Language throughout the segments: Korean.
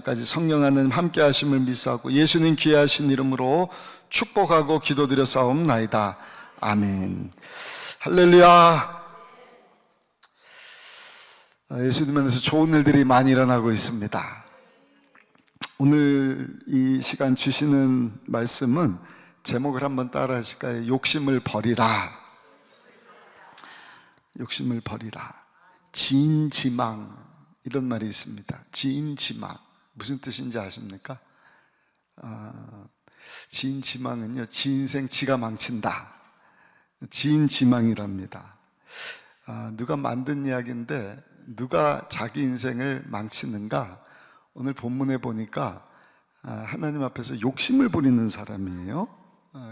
시간까지 성령 하나님 함께 하심을 믿사오고 예수님 귀하신 이름으로 축복하고 기도드려 싸움나이다. 아멘. 할렐루야. 예수님 안에서 좋은 일들이 많이 일어나고 있습니다. 오늘 이 시간 주시는 말씀은 제목을 한번 따라 하실까요? 욕심을 버리라. 욕심을 버리라. 지인지망, 이런 말이 있습니다. 지인지망, 무슨 뜻인지 아십니까? 지인지망은요, 지 인생 지가 망친다, 지인지망이랍니다. 누가 만든 이야기인데 누가 자기 인생을 망치는가? 오늘 본문에 보니까 하나님 앞에서 욕심을 부리는 사람이에요.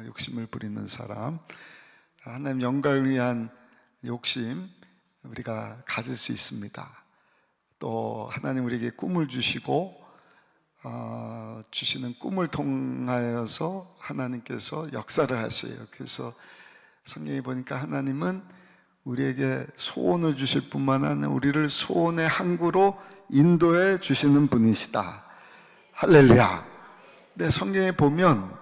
욕심을 부리는 사람. 하나님 영광을 위한 욕심 우리가 가질 수 있습니다. 또 하나님 우리에게 꿈을 주시고 주시는 꿈을 통하여서 하나님께서 역사를 하셔요. 그래서 성경에 보니까 하나님은 우리에게 소원을 주실 뿐만 아니라 우리를 소원의 항구로 인도해 주시는 분이시다. 할렐루야. 근데 성경에 보면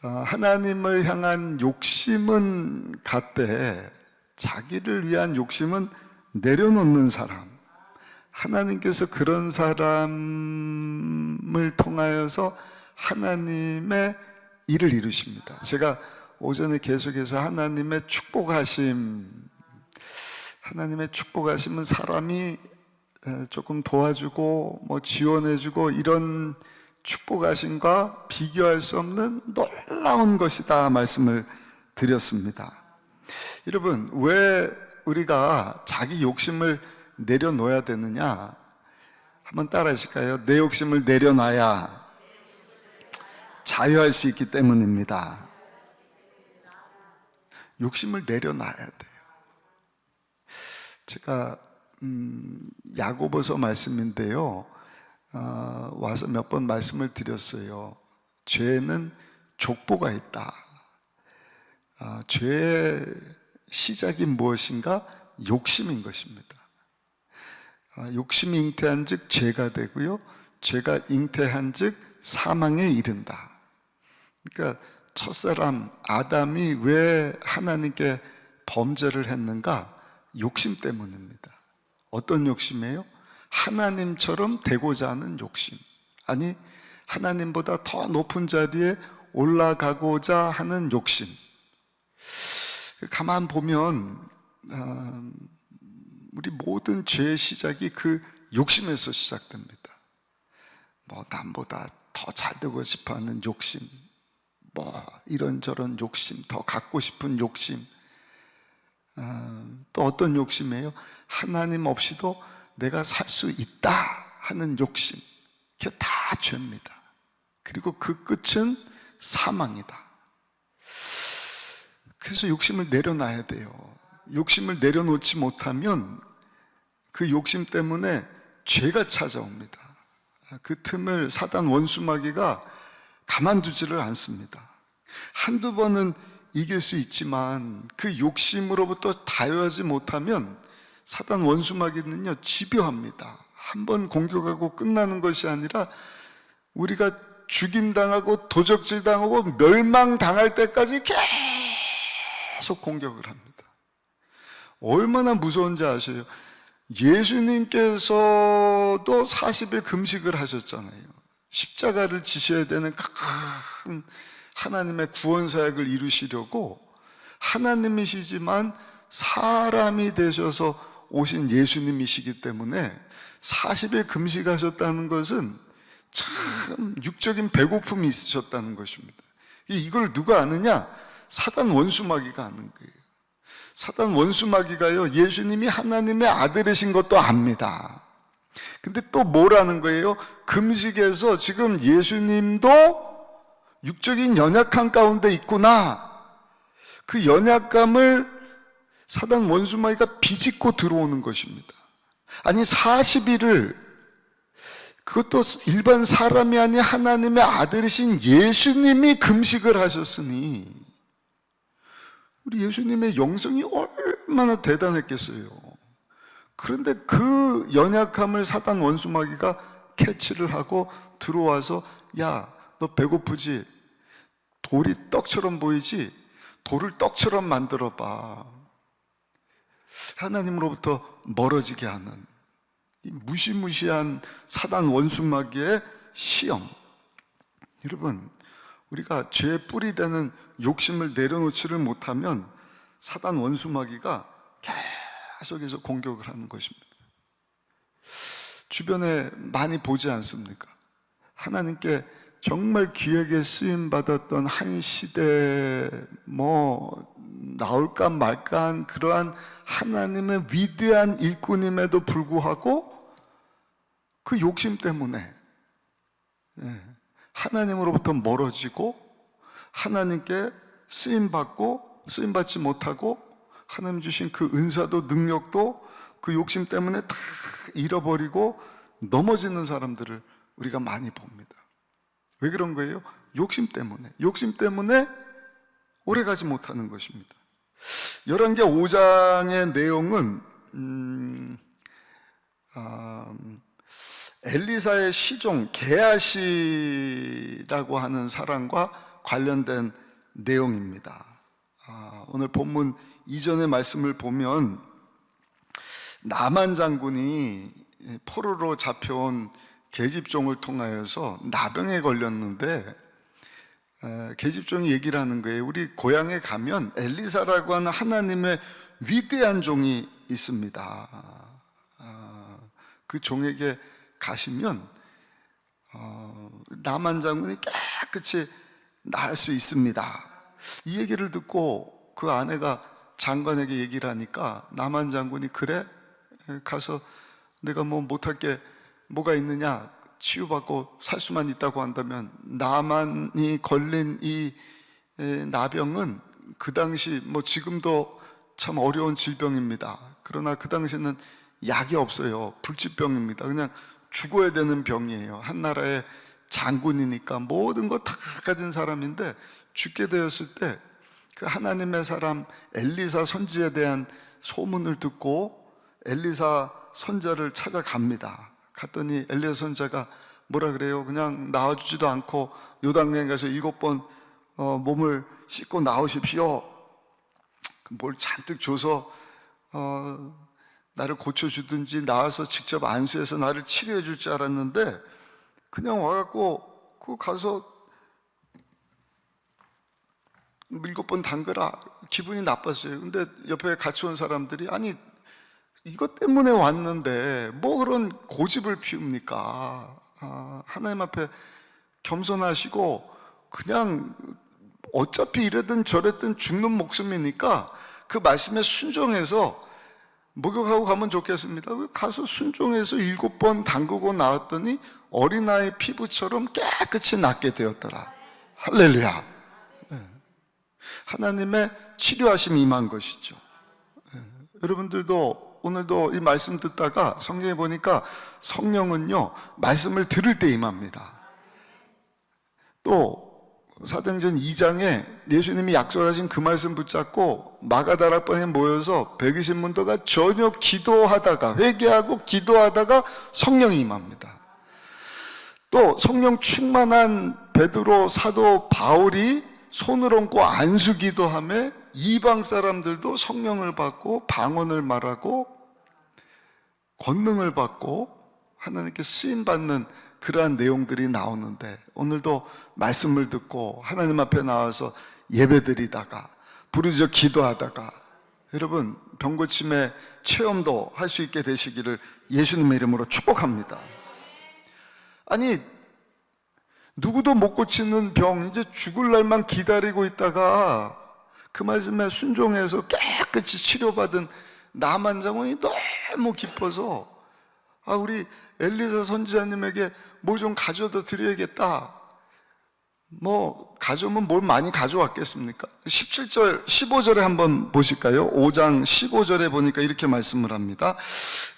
하나님을 향한 욕심은 갖되 자기를 위한 욕심은 내려놓는 사람, 하나님께서 그런 사람을 통하여서 하나님의 일을 이루십니다. 제가 오전에 계속해서 하나님의 축복하심은 사람이 조금 도와주고 지원해주고 이런 축복하심과 비교할 수 없는 놀라운 것이다 말씀을 드렸습니다. 여러분, 왜 우리가 자기 욕심을 내려놓아야 되느냐? 한번 따라 하실까요? 내 욕심을 내려놔야 자유할 수 있기 때문입니다. 욕심을 내려놔야 돼요. 제가 야고보서 말씀인데요, 와서 몇 번 말씀을 드렸어요. 죄는 족보가 있다. 죄의 시작이 무엇인가? 욕심인 것입니다. 욕심이 잉태한 즉 죄가 되고요, 죄가 잉태한 즉 사망에 이른다. 그러니까 첫사람 아담이 왜 하나님께 범죄를 했는가? 욕심 때문입니다. 어떤 욕심이에요? 하나님처럼 되고자 하는 욕심. 아니, 하나님보다 더 높은 자리에 올라가고자 하는 욕심. 가만 보면 우리 모든 죄의 시작이 그 욕심에서 시작됩니다. 남보다 더 잘 되고 싶어하는 욕심, 이런저런 욕심, 더 갖고 싶은 욕심. 또 어떤 욕심이에요? 하나님 없이도 내가 살 수 있다 하는 욕심. 그게 다 죄입니다. 그리고 그 끝은 사망이다. 그래서 욕심을 내려놔야 돼요. 욕심을 내려놓지 못하면 그 욕심 때문에 죄가 찾아옵니다. 그 틈을 사단 원수마귀가 가만두지를 않습니다. 한두 번은 이길 수 있지만 그 욕심으로부터 자유하지 못하면 사단 원수마귀는요, 집요합니다. 한 번 공격하고 끝나는 것이 아니라 우리가 죽임당하고 도적질당하고 멸망당할 때까지 계속 공격을 합니다. 얼마나 무서운지 아세요? 예수님께서도 40일 금식을 하셨잖아요. 십자가를 지셔야 되는 큰 하나님의 구원 사역을 이루시려고 하나님이시지만 사람이 되셔서 오신 예수님이시기 때문에 40일 금식하셨다는 것은 참 육적인 배고픔이 있으셨다는 것입니다. 이걸 누가 아느냐? 사단 원수마귀가 아는 거예요. 사단 원수마귀가요, 예수님이 하나님의 아들이신 것도 압니다. 근데 또 뭐라는 거예요? 금식에서 지금 예수님도 육적인 연약함 가운데 있구나. 그 연약감을 사단 원수마귀가 비집고 들어오는 것입니다. 아니, 40일을, 그것도 일반 사람이 아닌 하나님의 아들이신 예수님이 금식을 하셨으니 우리 예수님의 영성이 얼마나 대단했겠어요. 그런데 그 연약함을 사단 원수마귀가 캐치를 하고 들어와서 야, 너 배고프지? 돌이 떡처럼 보이지? 돌을 떡처럼 만들어봐. 하나님으로부터 멀어지게 하는 이 무시무시한 사단 원수마귀의 시험. 여러분, 우리가 죄의 뿌리 되는 욕심을 내려놓지를 못하면 사단 원수마귀가 계속해서 공격을 하는 것입니다. 주변에 많이 보지 않습니까? 하나님께 정말 귀하게 쓰임받았던 한 시대 나올까 말까한 그러한 하나님의 위대한 일꾼임에도 불구하고 그 욕심 때문에 하나님으로부터 멀어지고 하나님께 쓰임받고 쓰임받지 못하고 하나님 주신 그 은사도 능력도 그 욕심 때문에 다 잃어버리고 넘어지는 사람들을 우리가 많이 봅니다. 왜 그런 거예요? 욕심 때문에 오래가지 못하는 것입니다. 열왕기 5장의 내용은 엘리사의 시종 게하시라고 하는 사람과 관련된 내용입니다. 오늘 본문 이전의 말씀을 보면 나만 장군이 포로로 잡혀온 계집종을 통하여서 나병에 걸렸는데 계집종이 얘기를 하는 거예요. 우리 고향에 가면 엘리사라고 하는 하나님의 위대한 종이 있습니다. 그 종에게 가시면 나만 장군이 깨끗이 나을 수 있습니다. 이 얘기를 듣고 그 아내가 장관에게 얘기를 하니까 나만 장군이 그래? 가서 내가 못할 게 뭐가 있느냐? 치유받고 살 수만 있다고 한다면 나만이 걸린 이 나병은 그 당시 지금도 참 어려운 질병입니다. 그러나 그 당시에는 약이 없어요. 불치병입니다. 그냥 죽어야 되는 병이에요. 한 나라의 장군이니까 모든 거 다 가진 사람인데 죽게 되었을 때 그 하나님의 사람 엘리사 선지에 대한 소문을 듣고 엘리사 선자를 찾아갑니다. 갔더니 엘리사 선자가 뭐라 그래요? 그냥 나와주지도 않고 요단강에 가서 7번 몸을 씻고 나오십시오. 뭘 잔뜩 줘서 나를 고쳐주든지 나와서 직접 안수해서 나를 치료해 줄 줄 알았는데 그냥 와갖고 그 가서 7번 담그라. 기분이 나빴어요. 근데 옆에 같이 온 사람들이 아니 이것 때문에 왔는데 뭐 그런 고집을 피웁니까? 하나님 앞에 겸손하시고 그냥 어차피 이래든 저래든 죽는 목숨이니까 그 말씀에 순종해서 목욕하고 가면 좋겠습니다. 가서 순종해서 7번 담그고 나왔더니 어린아이 피부처럼 깨끗이 낫게 되었더라. 할렐루야. 하나님의 치료하심이 임한 것이죠. 여러분들도 오늘도 이 말씀 듣다가 성경에 보니까 성령은요 말씀을 들을 때 임합니다. 또 사도행전 2장에 예수님이 약속하신 그 말씀 붙잡고 마가다락방에 모여서 120문도가 전혀 기도하다가 회개하고 기도하다가 성령이 임합니다. 또 성령 충만한 베드로 사도 바울이 손을 얹고 안수 기도하며 이방 사람들도 성령을 받고 방언을 말하고 권능을 받고 하나님께 쓰임받는 그러한 내용들이 나오는데 오늘도 말씀을 듣고 하나님 앞에 나와서 예배드리다가 부르짖어 기도하다가 여러분 병고침의 체험도 할 수 있게 되시기를 예수님의 이름으로 축복합니다. 아니 누구도 못 고치는 병 이제 죽을 날만 기다리고 있다가 그 말씀에 순종해서 깨끗이 치료받은 나만 장군이 너무 기뻐서 우리 엘리사 선지자님에게 뭘 좀 가져다 드려야겠다. 가져오면 뭘 많이 가져왔겠습니까? 17절, 15절에 한번 보실까요? 5장 15절에 보니까 이렇게 말씀을 합니다.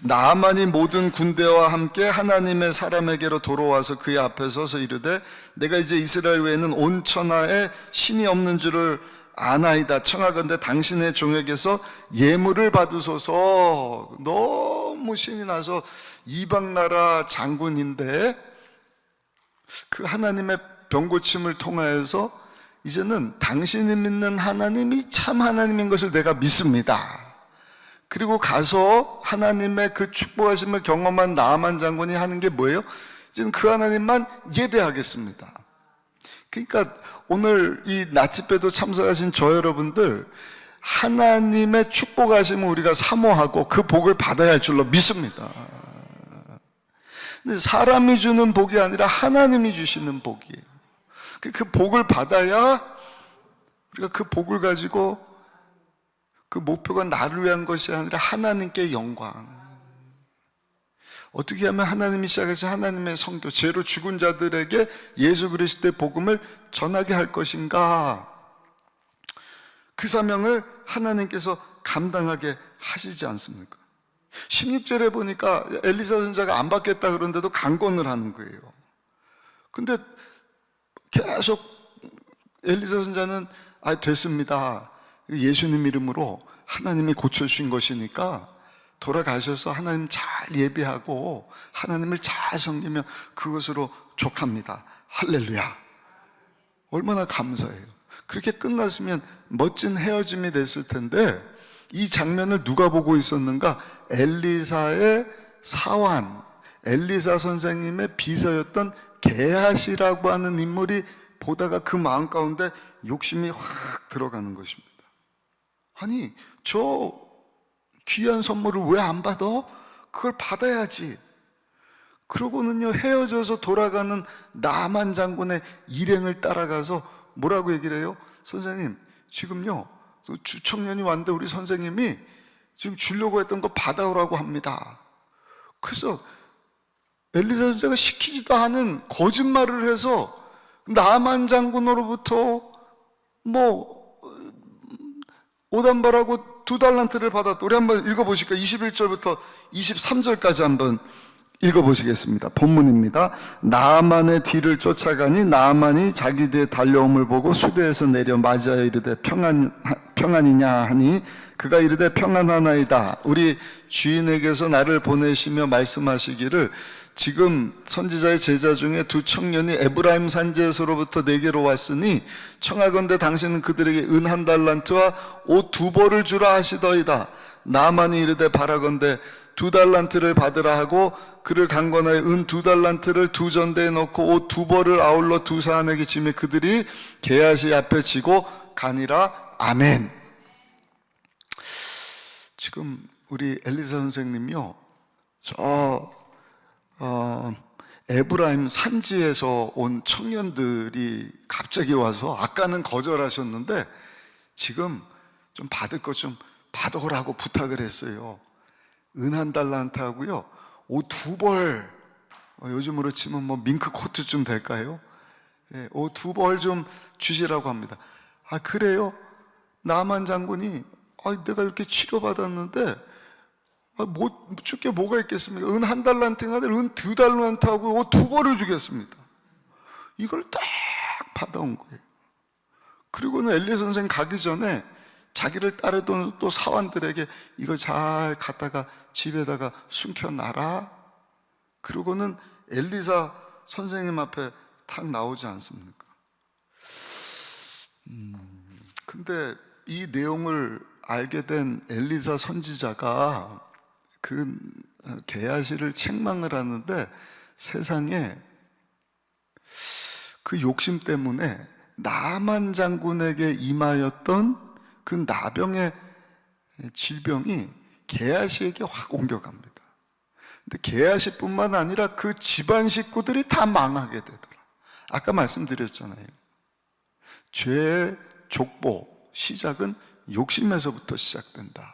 나만이 모든 군대와 함께 하나님의 사람에게로 돌아와서 그의 앞에 서서 이르되 내가 이제 이스라엘 외에는 온 천하에 신이 없는 줄을 아나이다. 청하건대 당신의 종에게서 예물을 받으소서. 너무 너무 신이 나서 이방 나라 장군인데 그 하나님의 병고침을 통하여서 이제는 당신이 믿는 하나님이 참 하나님인 것을 내가 믿습니다. 그리고 가서 하나님의 그 축복하심을 경험한 나아만 장군이 하는 게 뭐예요? 이제는 그 하나님만 예배하겠습니다. 그러니까 오늘 이 낫집배도 참석하신 저 여러분들, 하나님의 축복하심을 우리가 사모하고 그 복을 받아야 할 줄로 믿습니다. 근데 사람이 주는 복이 아니라 하나님이 주시는 복이에요. 그 복을 받아야 우리가 그 복을 가지고 그 목표가 나를 위한 것이 아니라 하나님께 영광. 어떻게 하면 하나님이 시작하신 하나님의 성도, 죄로 죽은 자들에게 예수 그리스도의 복음을 전하게 할 것인가? 그 사명을 하나님께서 감당하게 하시지 않습니까? 16절에 보니까 엘리사 선지자가 안 받겠다 그런데도 강권을 하는 거예요. 근데 계속 엘리사 선지자는 됐습니다. 예수님 이름으로 하나님이 고쳐주신 것이니까 돌아가셔서 하나님 잘 예배하고 하나님을 잘 섬기면 그것으로 족합니다. 할렐루야. 얼마나 감사해요. 그렇게 끝났으면 멋진 헤어짐이 됐을 텐데 이 장면을 누가 보고 있었는가? 엘리사의 사환, 엘리사 선생님의 비서였던 게하시라고 하는 인물이 보다가 그 마음 가운데 욕심이 확 들어가는 것입니다. 아니, 저 귀한 선물을 왜 안 받아? 그걸 받아야지. 그러고는요, 헤어져서 돌아가는 나만 장군의 일행을 따라가서 뭐라고 얘기를 해요? 선생님, 지금요, 주청년이 왔는데 우리 선생님이 지금 주려고 했던 거 받아오라고 합니다. 그래서 엘리사 선지자가 시키지도 않은 거짓말을 해서 나만 장군으로부터 오단발하고 2달란트를 받았다. 우리 한번 읽어보실까요? 21절부터 23절까지 한번 읽어보시겠습니다. 본문입니다. 나아만의 뒤를 쫓아가니 나아만이 자기 뒤에 달려옴을 보고 수레에서 내려 맞이하여 이르되 평안이냐 하니 그가 이르되 평안하나이다. 우리 주인에게서 나를 보내시며 말씀하시기를 지금 선지자의 제자 중에 2 청년이 에브라임 산지에서로부터 내게로 왔으니 청하건대 당신은 그들에게 은 1달란트와 옷 2벌을 주라 하시더이다. 나아만이 이르되 바라건대 2달란트를 받으라 하고 그를 강권하여 은 2달란트를 2전대에 넣고 옷 2벌을 아울러 2 사람에게 주며 그들이 게하시 앞에 지고 가니라. 아멘. 지금 우리 엘리사 선생님이요, 에브라임 산지에서 온 청년들이 갑자기 와서 아까는 거절하셨는데 지금 좀 받을 것 좀 받아오라고 부탁을 했어요. 은 1달란트 하고요, 옷 2벌, 요즘으로 치면 밍크 코트쯤 될까요? 예, 옷 2벌 좀 주시라고 합니다. 그래요? 나만 장군이 내가 이렇게 치료받았는데 줄 게 뭐가 있겠습니까? 은 1달란트가 아니라 은 2달란트하고 옷 2벌을 주겠습니다. 이걸 딱 받아온 거예요. 그리고는 엘리 선생 가기 전에 자기를 따르던 또 사환들에게 이거 잘 갖다가 집에다가 숨겨놔라. 그러고는 엘리사 선생님 앞에 탁 나오지 않습니까? 근데 이 내용을 알게 된 엘리사 선지자가 그 게하시를 책망을 하는데 세상에 그 욕심 때문에 나만 장군에게 임하였던 그 나병의 질병이 게하시에게 확 옮겨갑니다. 근데 게하시뿐만 아니라 그 집안 식구들이 다 망하게 되더라. 아까 말씀드렸잖아요. 죄의 족보, 시작은 욕심에서부터 시작된다.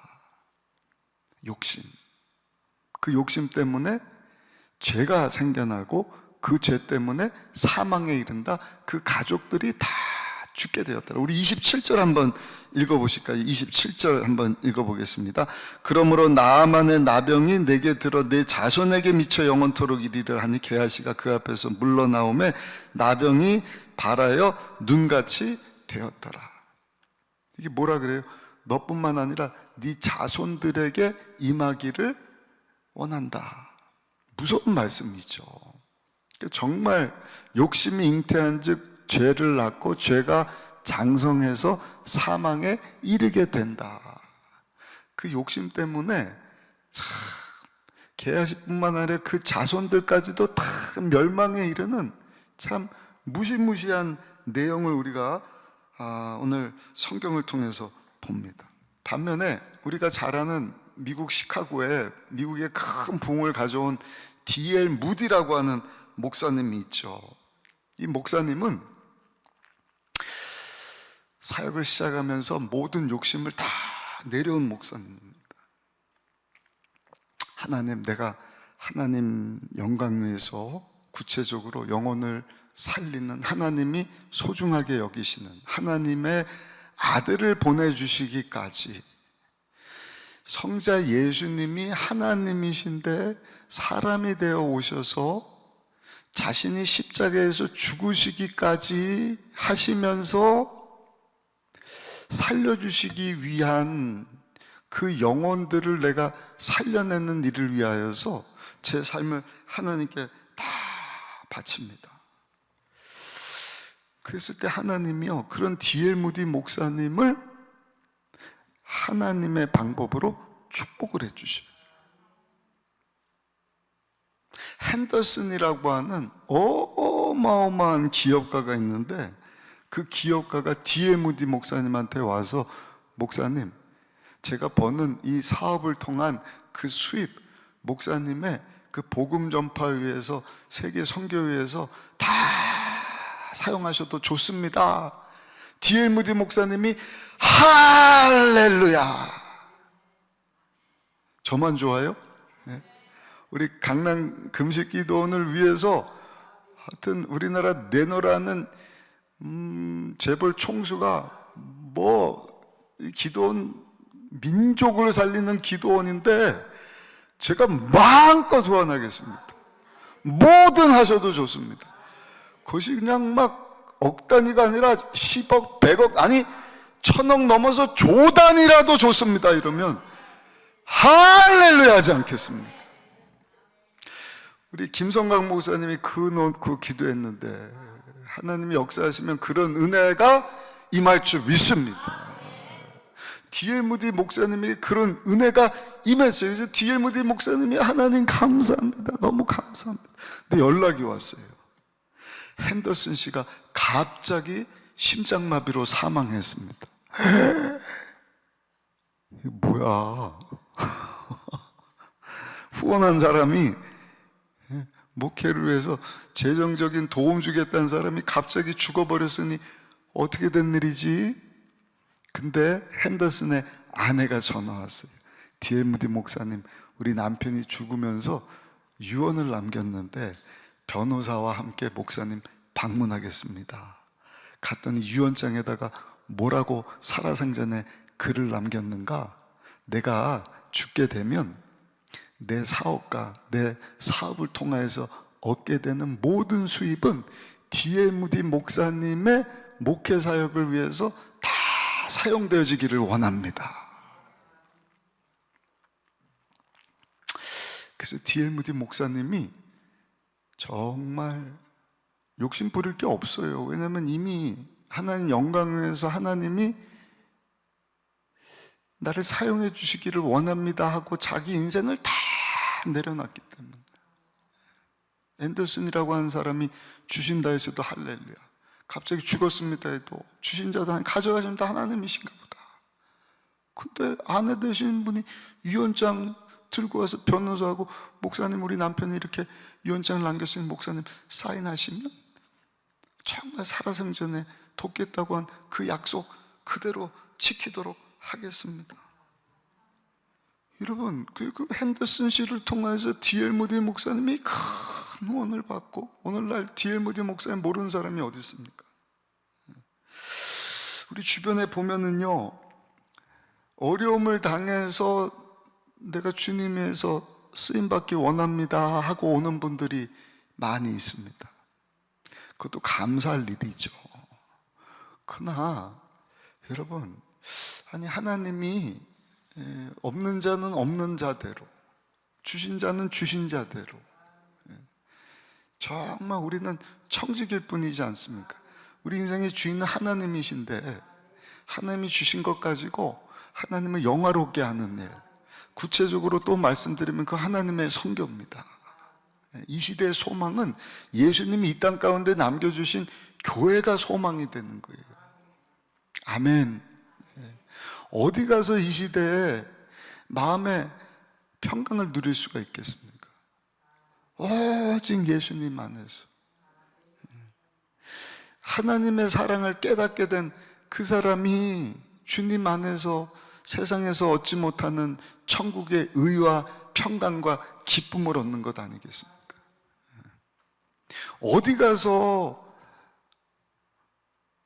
욕심. 그 욕심 때문에 죄가 생겨나고 그 죄 때문에 사망에 이른다. 그 가족들이 다 죽게 되었다. 우리 27절 한번 읽어보실까요? 27절 한번 읽어보겠습니다. 그러므로 나아만의 나병이 내게 들어 내 자손에게 미쳐 영원토록 이리를 하니 게하시가 그 앞에서 물러나오매 나병이 발하여 눈같이 되었더라. 이게 뭐라 그래요? 너뿐만 아니라 네 자손들에게 임하기를 원한다. 무서운 말씀이죠. 정말 욕심이 잉태한 즉 죄를 낳고 죄가 장성해서 사망에 이르게 된다. 그 욕심 때문에 참 게하시뿐만 아니라 그 자손들까지도 다 멸망에 이르는 참 무시무시한 내용을 우리가 오늘 성경을 통해서 봅니다. 반면에 우리가 잘 아는 미국 시카고에 미국의 큰 부흥을 가져온 D.L. 무디라고 하는 목사님이 있죠. 이 목사님은 사역을 시작하면서 모든 욕심을 다 내려온 목사님입니다. 하나님, 내가 하나님 영광 위해서 구체적으로 영혼을 살리는 하나님이 소중하게 여기시는 하나님의 아들을 보내주시기까지 성자 예수님이 하나님이신데 사람이 되어 오셔서 자신이 십자가에서 죽으시기까지 하시면서 살려주시기 위한 그 영혼들을 내가 살려내는 일을 위하여서 제 삶을 하나님께 다 바칩니다. 그랬을 때 하나님이요, 그런 D.L. 무디 목사님을 하나님의 방법으로 축복을 해주셔요. 핸더슨이라고 하는 어마어마한 기업가가 있는데 그 기업가가 D.L. 무디 목사님한테 와서 목사님, 제가 버는 이 사업을 통한 그 수입 목사님의 그 복음 전파 위해서 세계 선교 위해서 다 사용하셔도 좋습니다. D.L. 무디 목사님이 할렐루야. 저만 좋아요? 네. 우리 강남 금식기도원을 위해서 하여튼 우리나라 내노라는 재벌 총수가 이 기도원 민족을 살리는 기도원인데 제가 마음껏 후원하겠습니다. 뭐든 하셔도 좋습니다. 그것이 그냥 막 억 단위가 아니라 10억, 100억, 아니 1000억 넘어서 조 단위라도 좋습니다. 이러면 할렐루야 하지 않겠습니까? 우리 김성강 목사님이 그 기도했는데 하나님이 역사하시면 그런 은혜가 임할 줄 믿습니다. D.L. 무디 목사님이 그런 은혜가 임했어요. 그래서 D.L. 무디 목사님이 하나님 감사합니다. 너무 감사합니다. 근데 연락이 왔어요. 핸더슨 씨가 갑자기 심장마비로 사망했습니다. 이게 뭐야? 후원한 사람이 목회를 위해서 재정적인 도움 주겠다는 사람이 갑자기 죽어버렸으니 어떻게 된 일이지? 근데 핸더슨의 아내가 전화 왔어요. D.L. 무디 목사님, 우리 남편이 죽으면서 유언을 남겼는데 변호사와 함께 목사님 방문하겠습니다. 갔더니 유언장에다가 뭐라고 살아생전에 글을 남겼는가? 내가 죽게 되면 내 사업과 내 사업을 통하여서 얻게 되는 모든 수입은 D.L. 무디 목사님의 목회 사역을 위해서 다 사용되어지기를 원합니다. 그래서 D.L. 무디 목사님이 정말 욕심 부릴 게 없어요. 왜냐하면 이미 하나님 영광을 위해서 하나님이 나를 사용해 주시기를 원합니다 하고 자기 인생을 다 내려놨기 때문에. 앤더슨이라고 하는 사람이 주신다 해서도 할렐루야, 갑자기 죽었습니다 해도 주신 자도 가져가신 다 하나님이신가 보다. 근데 아내 되시는 분이 유언장 들고 와서 변호사하고 목사님, 우리 남편이 이렇게 유언장을 남겼으니 목사님 사인하시면 정말 살아생전에 돕겠다고 한 그 약속 그대로 지키도록 하겠습니다. 여러분, 그 핸더슨 씨를 통해서 D.L. 무디 목사님이 큰 후원을 받고 오늘날 D.L. 무디 목사님 모르는 사람이 어디 있습니까? 우리 주변에 보면은요, 어려움을 당해서 내가 주님에서 쓰임받기 원합니다 하고 오는 분들이 많이 있습니다. 그것도 감사할 일이죠. 그러나 여러분, 아니 하나님이 없는 자는 없는 자대로, 주신 자는 주신 자대로. 정말 우리는 청직일 뿐이지 않습니까? 우리 인생의 주인은 하나님이신데 하나님이 주신 것 가지고 하나님을 영화롭게 하는 일, 구체적으로 또 말씀드리면 그 하나님의 선교입니다. 이 시대의 소망은 예수님이 이 땅 가운데 남겨주신 교회가 소망이 되는 거예요. 아멘. 어디 가서 이 시대에 마음의 평강을 누릴 수가 있겠습니까? 오직 예수님 안에서 하나님의 사랑을 깨닫게 된 그 사람이 주님 안에서 세상에서 얻지 못하는 천국의 의와 평강과 기쁨을 얻는 것 아니겠습니까? 어디 가서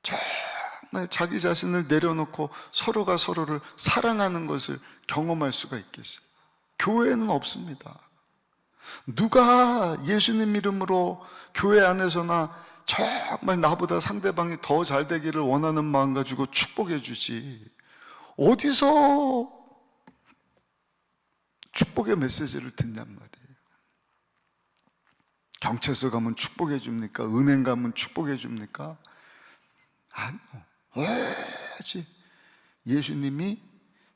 정말 자기 자신을 내려놓고 서로가 서로를 사랑하는 것을 경험할 수가 있겠어요? 교회는 없습니다. 누가 예수님 이름으로 교회 안에서나 정말 나보다 상대방이 더 잘 되기를 원하는 마음 가지고 축복해 주지, 어디서 축복의 메시지를 듣냔 말이에요. 경찰서 가면 축복해 줍니까? 은행 가면 축복해 줍니까? 아니요. 오직 예수님이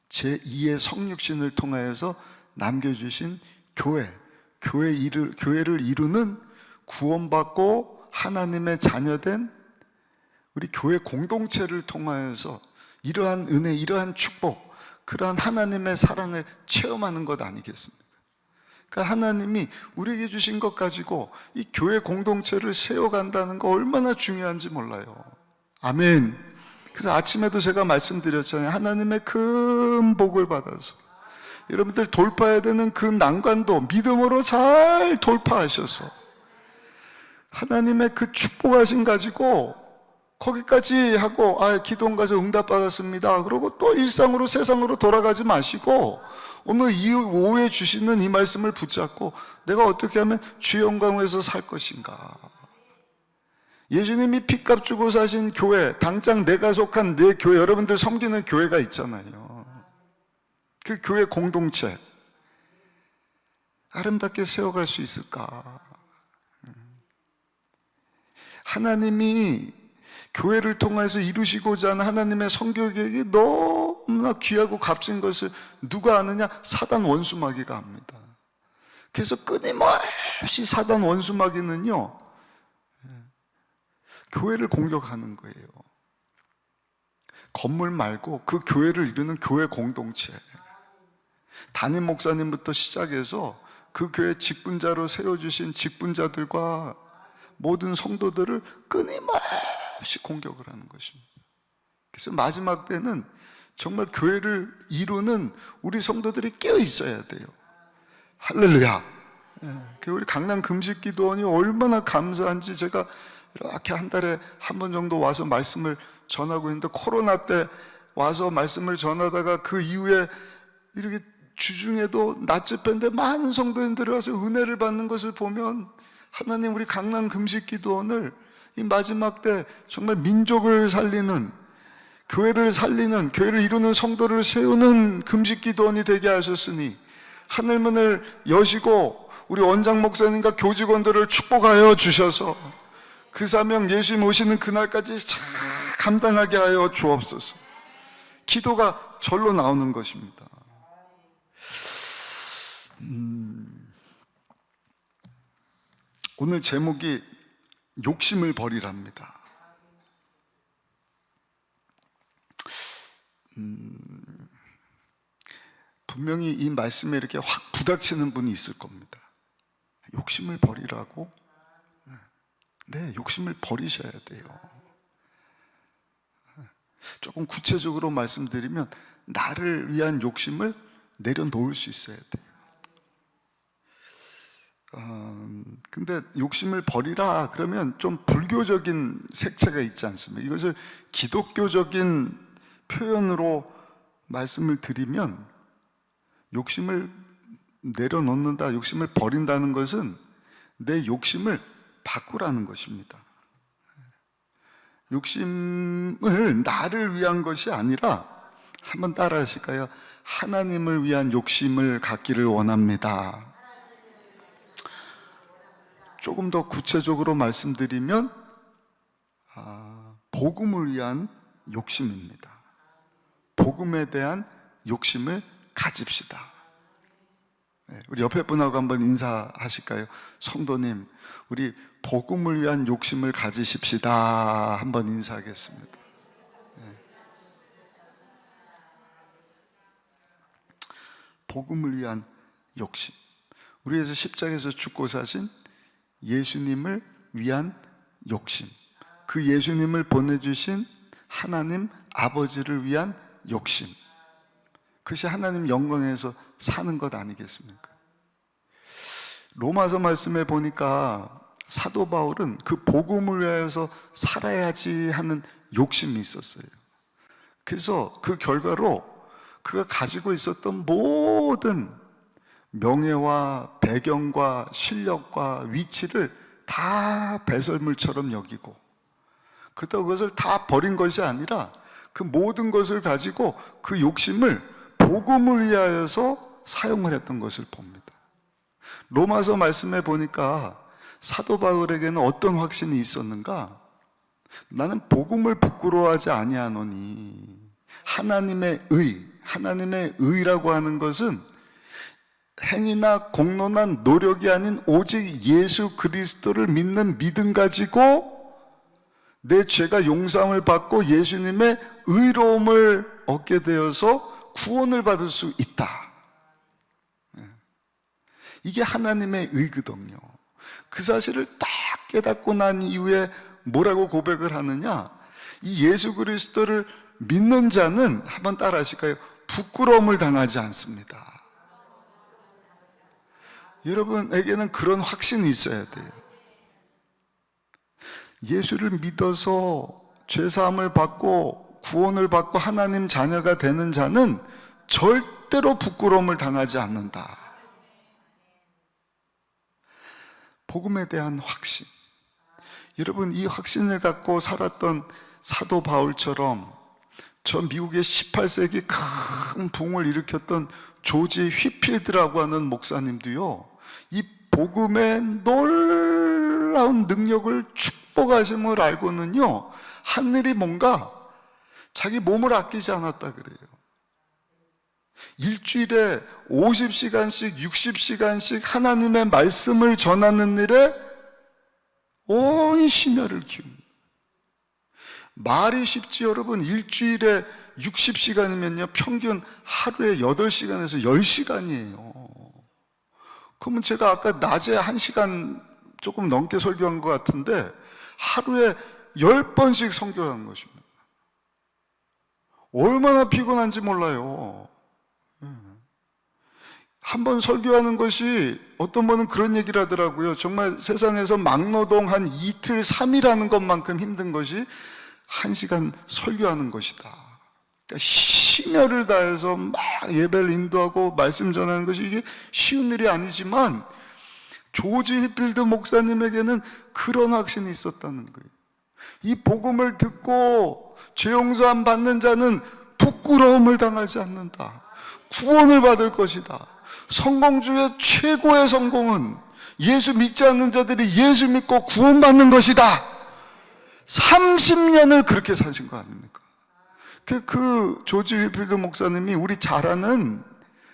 제2의 성육신을 통하여서 남겨주신 교회를 이루는 구원받고 하나님의 자녀된 우리 교회 공동체를 통하여서 이러한 은혜, 이러한 축복, 그러한 하나님의 사랑을 체험하는 것 아니겠습니까? 그러니까 하나님이 우리에게 주신 것 가지고 이 교회 공동체를 세워간다는 거 얼마나 중요한지 몰라요. 아멘. 그래서 아침에도 제가 말씀드렸잖아요. 하나님의 큰 복을 받아서 여러분들 돌파해야 되는 그 난관도 믿음으로 잘 돌파하셔서 하나님의 그 축복하심 가지고 거기까지 하고 기도원 가서 응답받았습니다 그러고 또 일상으로 세상으로 돌아가지 마시고 오늘 이 오후에 주시는 이 말씀을 붙잡고 내가 어떻게 하면 주의 영광에서 살 것인가. 예수님이 피값 주고 사신 교회, 당장 내가 속한 내 교회, 여러분들 섬기는 교회가 있잖아요. 그 교회 공동체 아름답게 세워갈 수 있을까? 하나님이 교회를 통해서 이루시고자 하는 하나님의 선교 계획이 너무나 귀하고 값진 것을 누가 아느냐? 사단 원수마귀가 압니다. 그래서 끊임없이 사단 원수마귀는요, 교회를 공격하는 거예요. 건물 말고 그 교회를 이루는 교회 공동체, 담임 목사님부터 시작해서 그 교회 직분자로 세워주신 직분자들과 모든 성도들을 끊임없이 공격을 하는 것입니다. 그래서 마지막 때는 정말 교회를 이루는 우리 성도들이 깨어 있어야 돼요. 할렐루야. 우리 강남 금식기도원이 얼마나 감사한지 제가 이렇게 한 달에 한 번 정도 와서 말씀을 전하고 있는데, 코로나 때 와서 말씀을 전하다가 그 이후에 이렇게 주중에도 낮 집회인데 많은 성도님들이 와서 은혜를 받는 것을 보면 하나님, 우리 강남 금식기도원을 이 마지막 때 정말 민족을 살리는, 교회를 살리는, 교회를 이루는 성도를 세우는 금식기도원이 되게 하셨으니 하늘문을 여시고 우리 원장 목사님과 교직원들을 축복하여 주셔서 그 사명 예수님 오시는 그날까지 잘 감당하게 하여 주옵소서. 기도가 절로 나오는 것입니다. 오늘 제목이 욕심을 버리랍니다. 분명히 이 말씀에 이렇게 확 부닥치는 분이 있을 겁니다. 욕심을 버리라고? 네, 욕심을 버리셔야 돼요. 조금 구체적으로 말씀드리면 나를 위한 욕심을 내려놓을 수 있어야 돼요. 근데 욕심을 버리라 그러면 좀 불교적인 색채가 있지 않습니까? 이것을 기독교적인 표현으로 말씀을 드리면, 욕심을 내려놓는다, 욕심을 버린다는 것은 내 욕심을 바꾸라는 것입니다. 욕심을 나를 위한 것이 아니라 한번 따라 하실까요? 하나님을 위한 욕심을 갖기를 원합니다. 조금 더 구체적으로 말씀드리면 복음을 위한 욕심입니다. 복음에 대한 욕심을 가집시다. 우리 옆에 분하고 한번 인사하실까요? 성도님, 우리 복음을 위한 욕심을 가지십시다. 한번 인사하겠습니다. 복음을 위한 욕심. 우리에서 십자가에서 죽고 사신 예수님을 위한 욕심. 그 예수님을 보내주신 하나님 아버지를 위한 욕심. 그것이 하나님 영광에서 사는 것 아니겠습니까? 로마서 말씀에 보니까 사도 바울은 그 복음을 위하여서 살아야지 하는 욕심이 있었어요. 그래서 그 결과로 그가 가지고 있었던 모든 명예와 배경과 실력과 위치를 다 배설물처럼 여기고, 그렇다고 그것을 다 버린 것이 아니라 그 모든 것을 가지고 그 욕심을 복음을 위하여서 사용을 했던 것을 봅니다. 로마서 말씀에 보니까 사도 바울에게는 어떤 확신이 있었는가? 나는 복음을 부끄러워하지 아니하노니. 하나님의 의라고 하는 것은 행위나 공로나 노력이 아닌 오직 예수 그리스도를 믿는 믿음 가지고 내 죄가 용서함을 받고 예수님의 의로움을 얻게 되어서 구원을 받을 수 있다. 이게 하나님의 의거든요. 그 사실을 딱 깨닫고 난 이후에 뭐라고 고백을 하느냐? 이 예수 그리스도를 믿는 자는, 한번 따라 하실까요? 부끄러움을 당하지 않습니다. 여러분에게는 그런 확신이 있어야 돼요. 예수를 믿어서 죄사함을 받고 구원을 받고 하나님 자녀가 되는 자는 절대로 부끄러움을 당하지 않는다. 복음에 대한 확신. 여러분, 이 확신을 갖고 살았던 사도 바울처럼 저 미국의 18세기 큰 붕을 일으켰던 조지 휘필드라고 하는 목사님도요, 이 복음의 놀라운 능력을 축복하심을 알고는요, 한 일이 뭔가 자기 몸을 아끼지 않았다 그래요. 일주일에 50시간씩 60시간씩 하나님의 말씀을 전하는 일에 온 심혈을 기웁니다. 말이 쉽지 여러분. 일주일에 60시간이면요 평균 하루에 8시간에서 10시간이에요 그러면 제가 아까 낮에 1시간 조금 넘게 설교한 것 같은데 하루에 10번씩 설교하는 것입니다. 얼마나 피곤한지 몰라요. 한 번 설교하는 것이, 어떤 분은 그런 얘기를 하더라고요. 정말 세상에서 막노동 한 이틀 3일 하는 것만큼 힘든 것이 1시간 설교하는 것이다. 그러니까 심혈을 다해서 막 예배를 인도하고 말씀 전하는 것이 이게 쉬운 일이 아니지만 조지 휘필드 목사님에게는 그런 확신이 있었다는 거예요. 이 복음을 듣고 죄 용서함 받는 자는 부끄러움을 당하지 않는다. 구원을 받을 것이다. 성공 중에 최고의 성공은 예수 믿지 않는 자들이 예수 믿고 구원받는 것이다. 30년을 그렇게 사신 거 아닙니까? 그 조지 휘필드 목사님이 우리 잘 아는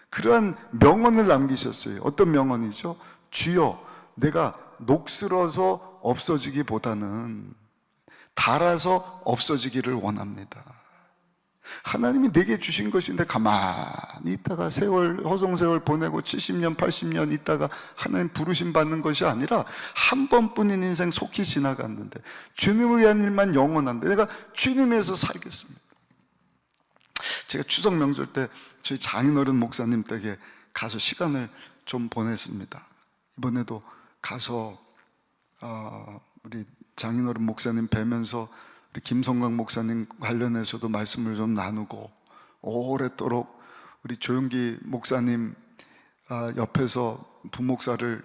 그러한 명언을 남기셨어요. 어떤 명언이죠? 주여, 내가 녹슬어서 없어지기보다는 닳아서 없어지기를 원합니다. 하나님이 내게 주신 것인데 가만히 있다가 허송세월 보내고 70년 80년 있다가 하나님 부르심 받는 것이 아니라 한 번뿐인 인생 속히 지나갔는데 주님을 위한 일만 영원한데 내가 주님에서 살겠습니다. 제가 추석 명절 때 저희 장인어른 목사님 댁에 가서 시간을 좀 보냈습니다. 이번에도 가서 우리 장인어른 목사님 뵈면서 우리 김성광 목사님 관련해서도 말씀을 좀 나누고, 오랫도록 우리 조용기 목사님 옆에서 부목사를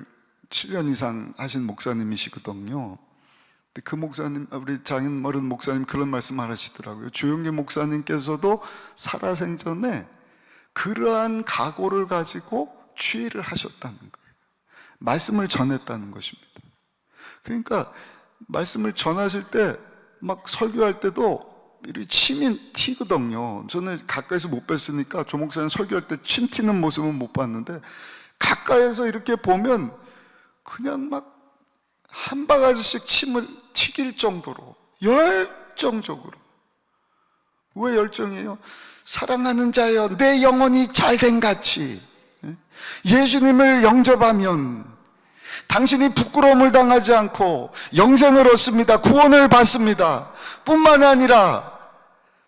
7년 이상 하신 목사님이시거든요. 근데 그 목사님, 우리 장인머른 목사님 그런 말씀 하시더라고요. 조용기 목사님께서도 살아생전에 그러한 각오를 가지고 주의를 하셨다는 거예요. 말씀을 전했다는 것입니다. 그러니까 말씀을 전하실 때 막 설교할 때도 이 침이 튀거든요. 저는 가까이서 못 뵀으니까 조 목사님 설교할 때 침 튀는 모습은 못 봤는데, 가까이서 이렇게 보면 그냥 막 한 바가지씩 침을 튀길 정도로 열정적으로. 왜 열정이에요? 사랑하는 자여, 내 영혼이 잘된 같이 예수님을 영접하면 당신이 부끄러움을 당하지 않고 영생을 얻습니다. 구원을 받습니다. 뿐만 아니라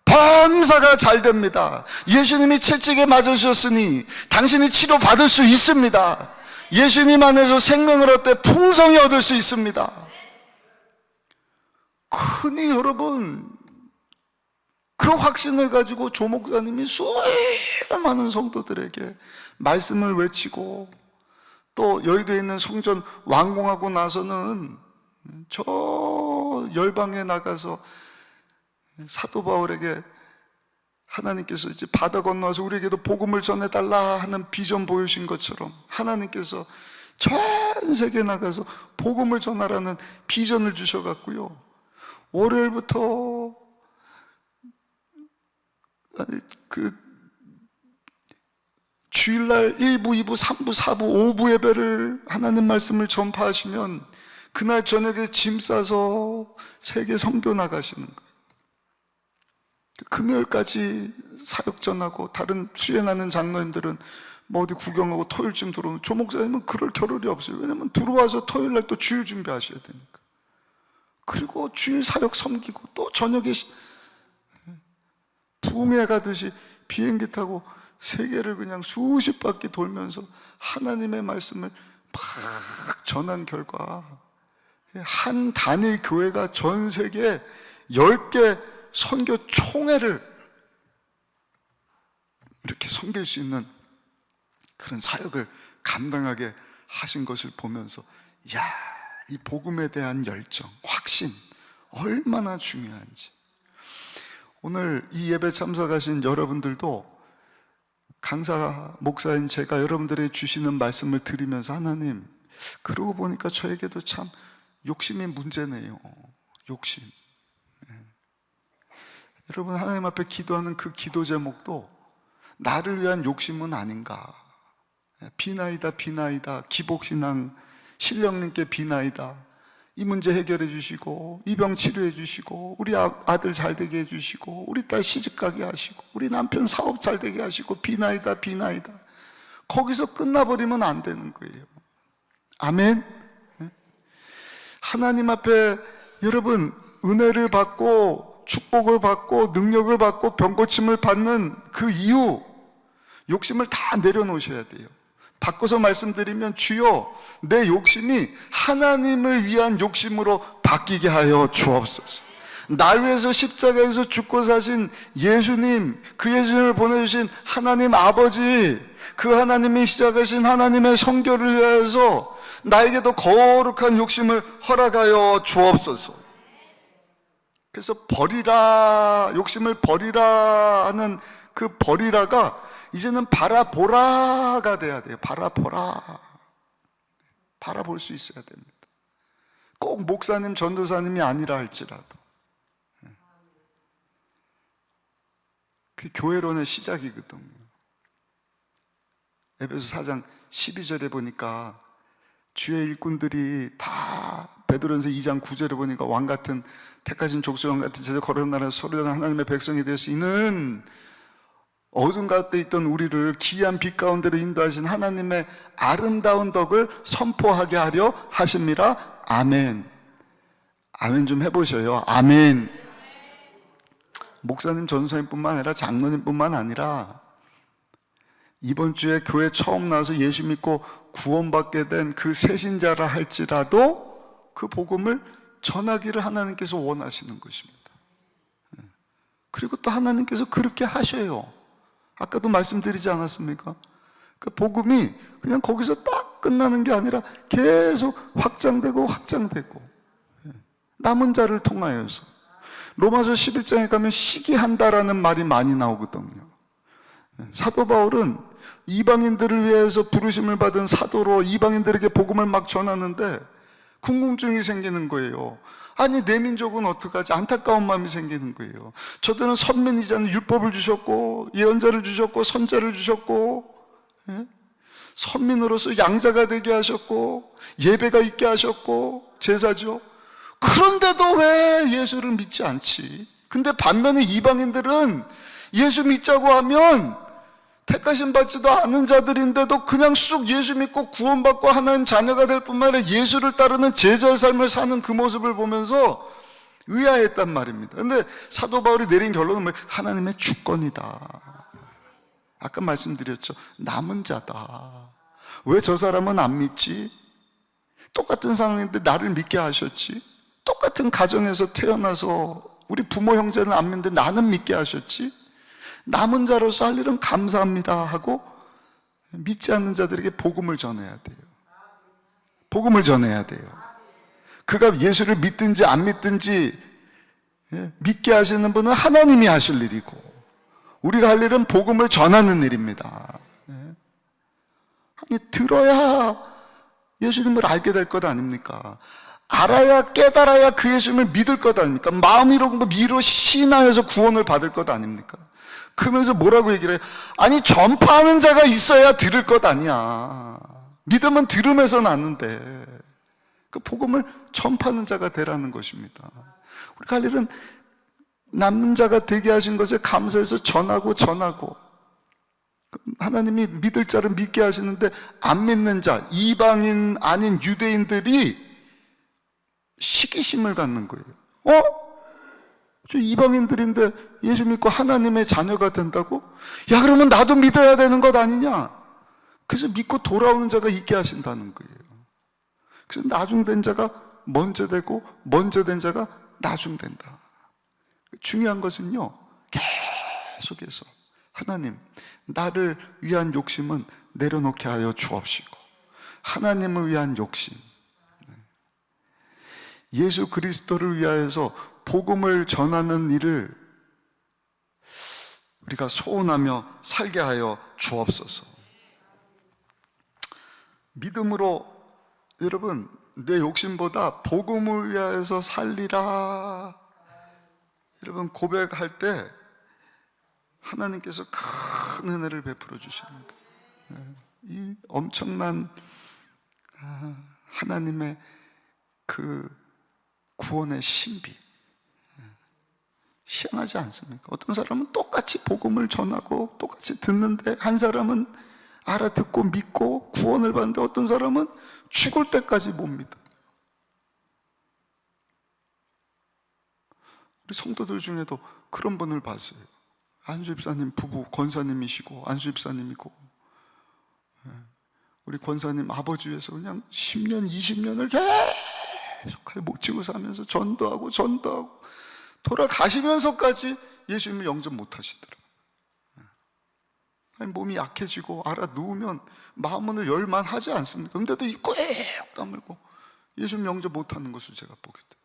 범사가 잘 됩니다. 예수님이 채찍에 맞으셨으니 당신이 치료받을 수 있습니다. 예수님 안에서 생명을 얻되 풍성히 얻을 수 있습니다. 흔히 여러분, 그 확신을 가지고 조 목사님이 수많은 성도들에게 말씀을 외치고, 또 여의도에 있는 성전 완공하고 나서는 저 열방에 나가서 사도 바울에게 하나님께서 이제 바다 건너와서 우리에게도 복음을 전해달라 하는 비전 보여주신 것처럼 하나님께서 전 세계에 나가서 복음을 전하라는 비전을 주셔갖고요, 월요일부터 그 주일날 1부, 2부, 3부, 4부, 5부 예배를 하나님 말씀을 전파하시면 그날 저녁에 짐 싸서 세계 선교 나가시는 거예요. 금요일까지 사역 전하고, 다른 수행하는 장로님들은 뭐 어디 구경하고 토요일쯤 들어오면, 조 목사님은 그럴 겨를이 없어요. 왜냐면 들어와서 토요일날 또 주일 준비하셔야 되니까. 그리고 주일 사역 섬기고, 또 저녁에 부흥회 가듯이 비행기 타고 세계를 그냥 수십 바퀴 돌면서 하나님의 말씀을 막 전한 결과 한 단일 교회가 전 세계에 10개 선교 총회를 이렇게 섬길 수 있는 그런 사역을 감당하게 하신 것을 보면서, 야, 이 복음에 대한 열정, 확신 얼마나 중요한지. 오늘 이 예배 참석하신 여러분들도 강사 목사인 제가 여러분들이 주시는 말씀을 드리면서, 하나님, 그러고 보니까 저에게도 참 욕심이 문제네요. 욕심. 여러분, 하나님 앞에 기도하는 그 기도 제목도 나를 위한 욕심은 아닌가. 비나이다, 비나이다. 기복신앙 신령님께 비나이다. 이 문제 해결해 주시고, 이 병 치료해 주시고, 우리 아들 잘 되게 해 주시고, 우리 딸 시집 가게 하시고, 우리 남편 사업 잘 되게 하시고, 비나이다, 비나이다. 거기서 끝나버리면 안 되는 거예요. 아멘. 하나님 앞에 여러분 은혜를 받고 축복을 받고 능력을 받고 병고침을 받는 그 이유, 욕심을 다 내려놓으셔야 돼요. 바꿔서 말씀드리면, 주여, 내 욕심이 하나님을 위한 욕심으로 바뀌게 하여 주옵소서. 날 위해서 십자가에서 죽고 사신 예수님, 그 예수님을 보내주신 하나님 아버지, 그 하나님이 시작하신 하나님의 성결을 위하여서 나에게도 거룩한 욕심을 허락하여 주옵소서. 그래서 버리라, 욕심을 버리라 하는 그 버리라가 이제는 바라보라가 돼야 돼요. 바라보라. 바라볼 수 있어야 됩니다. 꼭 목사님, 전도사님이 아니라 할지라도. 그 교회론의 시작이거든요. 에베소 4장 12절에 보니까 주의 일꾼들이 다, 베드로전서 2장 9절에 보니까 왕같은 택하신 족속왕 같은 제자 거룩한 나라 소리나는 하나님의 백성이 되어서 이는 어둠 가운데 있던 우리를 기이한 빛 가운데로 인도하신 하나님의 아름다운 덕을 선포하게 하려 하십니다. 아멘. 아멘 좀 해보셔요. 아멘. 목사님, 전도사님뿐만 아니라 장로님뿐만 아니라 이번 주에 교회 처음 나와서 예수 믿고 구원받게 된 그 새신자라 할지라도 그 복음을 전하기를 하나님께서 원하시는 것입니다. 그리고 또 하나님께서 그렇게 하셔요. 아까도 말씀드리지 않았습니까? 그 복음이 그냥 거기서 딱 끝나는 게 아니라 계속 확장되고 확장되고, 남은 자를 통하여서. 로마서 11장에 가면 시기한다라는 말이 많이 나오거든요. 사도 바울은 이방인들을 위해서 부르심을 받은 사도로 이방인들에게 복음을 막 전하는데 궁금증이 생기는 거예요. 아니, 내 민족은 어떡하지? 안타까운 마음이 생기는 거예요. 저들은 선민이자는 율법을 주셨고 예언자를 주셨고 선자를 주셨고, 예? 선민으로서 양자가 되게 하셨고 예배가 있게 하셨고 제사죠. 그런데도 왜 예수를 믿지 않지? 근데 반면에 이방인들은 예수 믿자고 하면 택하심 받지도 않은 자들인데도 그냥 쑥 예수 믿고 구원받고 하나님 자녀가 될 뿐만 아니라 예수를 따르는 제자의 삶을 사는 그 모습을 보면서 의아했단 말입니다. 근데 사도 바울이 내린 결론은 뭐예요? 하나님의 주권이다. 아까 말씀드렸죠. 남은 자다. 왜 저 사람은 안 믿지? 똑같은 상황인데 나를 믿게 하셨지? 똑같은 가정에서 태어나서 우리 부모 형제는 안 믿는데 나는 믿게 하셨지? 남은 자로서 할 일은 감사합니다 하고 믿지 않는 자들에게 복음을 전해야 돼요. 복음을 전해야 돼요. 그가 예수를 믿든지 안 믿든지 믿게 하시는 분은 하나님이 하실 일이고 우리가 할 일은 복음을 전하는 일입니다. 아니, 들어야 예수님을 알게 될 것 아닙니까? 알아야 깨달아야 그 예수님을 믿을 것 아닙니까? 마음으로 미로 신하여서 구원을 받을 것 아닙니까? 그러면서 뭐라고 얘기를 해요? 아니, 전파하는 자가 있어야 들을 것 아니야. 믿음은 들음에서 나는데 그 복음을 전파하는 자가 되라는 것입니다. 우리가 할 일은 남는 자가 되게 하신 것에 감사해서 전하고 하나님이 믿을 자를 믿게 하시는데 안 믿는 자, 이방인 아닌 유대인들이 시기심을 갖는 거예요. 저 이방인들인데 예수 믿고 하나님의 자녀가 된다고? 야, 그러면 나도 믿어야 되는 것 아니냐? 그래서 믿고 돌아오는 자가 있게 하신다는 거예요. 그래서 나중된 자가 먼저 되고 먼저 된 자가 나중된다. 중요한 것은요, 계속해서 하나님, 나를 위한 욕심은 내려놓게 하여 주옵시고 하나님을 위한 욕심, 예수 그리스도를 위하여서 복음을 전하는 일을 우리가 소원하며 살게 하여 주옵소서. 믿음으로 여러분, 내 욕심보다 복음을 위하여서 살리라, 여러분 고백할 때 하나님께서 큰 은혜를 베풀어 주시는 거예요. 이 엄청난 하나님의 그 구원의 신비, 희한하지 않습니까? 어떤 사람은 똑같이 복음을 전하고 똑같이 듣는데 한 사람은 알아듣고 믿고 구원을 받는데 어떤 사람은 죽을 때까지 못 믿어. 우리 성도들 중에도 그런 분을 봤어요. 안수 집사님 부부 권사님이시고 안수 집사님이고, 우리 권사님 아버지 위해서 그냥 10년 20년을 계속 칼 못 치고 사면서 전도하고 돌아가시면서까지 예수님을 영접 못 하시더라고요. 몸이 약해지고 알아 누우면 마음문을 열만 하지 않습니까? 근데도 이 꽉 다물고 예수님 영접 못 하는 것을 제가 보게 돼요.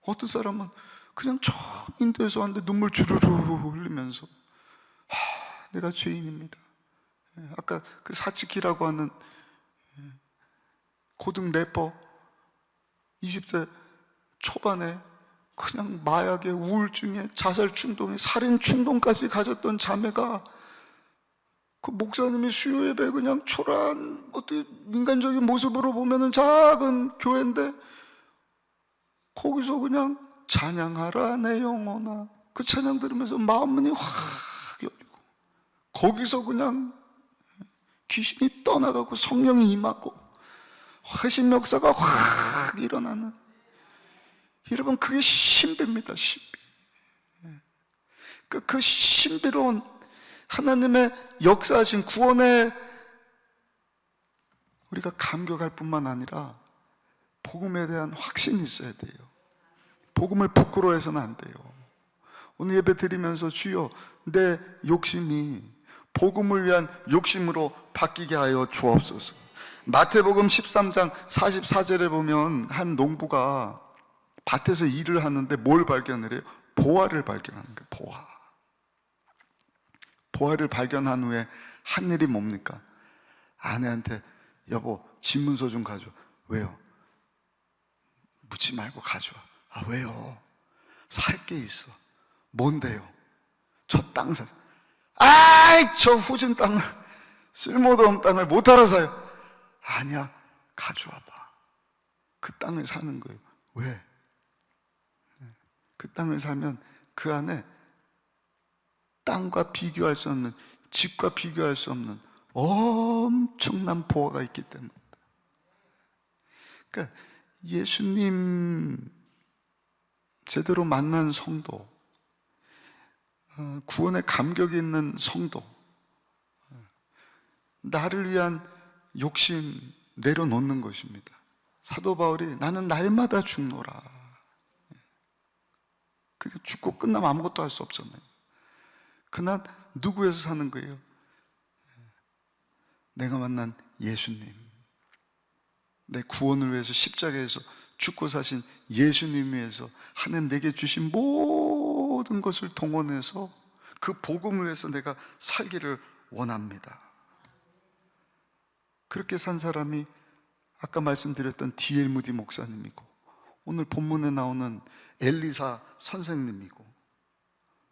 어떤 사람은 그냥 처음 인도에서 왔는데 눈물 주르르 흘리면서 내가 죄인입니다. 아까 그 사치키라고 하는 고등 래퍼 20대 초반에 그냥 마약에 우울증에 자살 충동에 살인 충동까지 가졌던 자매가 그 목사님이 수요 예배 그냥 초라한 어떤 인간적인 모습으로 보면은 작은 교회인데 거기서 그냥 찬양하라 내 영혼아, 그 찬양 들으면서 마음문이 확 열리고 거기서 그냥 귀신이 떠나가고 성령이 임하고 회심 역사가 확 일어나는, 여러분 그게 신비입니다. 신비. 그 신비로운 하나님의 역사하신 구원에 우리가 감격할 뿐만 아니라 복음에 대한 확신이 있어야 돼요. 복음을 부끄러워해서는 안 돼요. 오늘 예배 드리면서 주여 내 욕심이 복음을 위한 욕심으로 바뀌게 하여 주옵소서. 마태복음 13장 44절에 보면 한 농부가 밭에서 일을 하는데 뭘 발견을 해요? 보화를 발견하는 거예요. 보화를 발견한 후에 한 일이 뭡니까? 아내한테 여보 집문서 좀 가져와. 왜요? 묻지 말고 가져와. 아 왜요? 살 게 있어. 뭔데요? 저 땅 사. 아이 저 후진 땅을, 쓸모도 없는 땅을 못 알아서요. 아니야 가져와 봐. 그 땅을 사는 거예요. 왜? 그 땅을 사면 그 안에 땅과 비교할 수 없는, 집과 비교할 수 없는 엄청난 보화가 있기 때문입니다. 그러니까 예수님 제대로 만난 성도, 구원의 감격이 있는 성도, 나를 위한 욕심 내려놓는 것입니다. 사도 바울이 나는 날마다 죽노라. 그냥 죽고 끝나면 아무것도 할 수 없잖아요. 그러나 누구에서 사는 거예요? 내가 만난 예수님, 내 구원을 위해서 십자가에서 죽고 사신 예수님 위해서 하나님 내게 주신 모든 것을 동원해서 그 복음을 위해서 내가 살기를 원합니다. 그렇게 산 사람이 아까 말씀드렸던 D.L. 무디 목사님이고, 오늘 본문에 나오는 엘리사 선생님이고,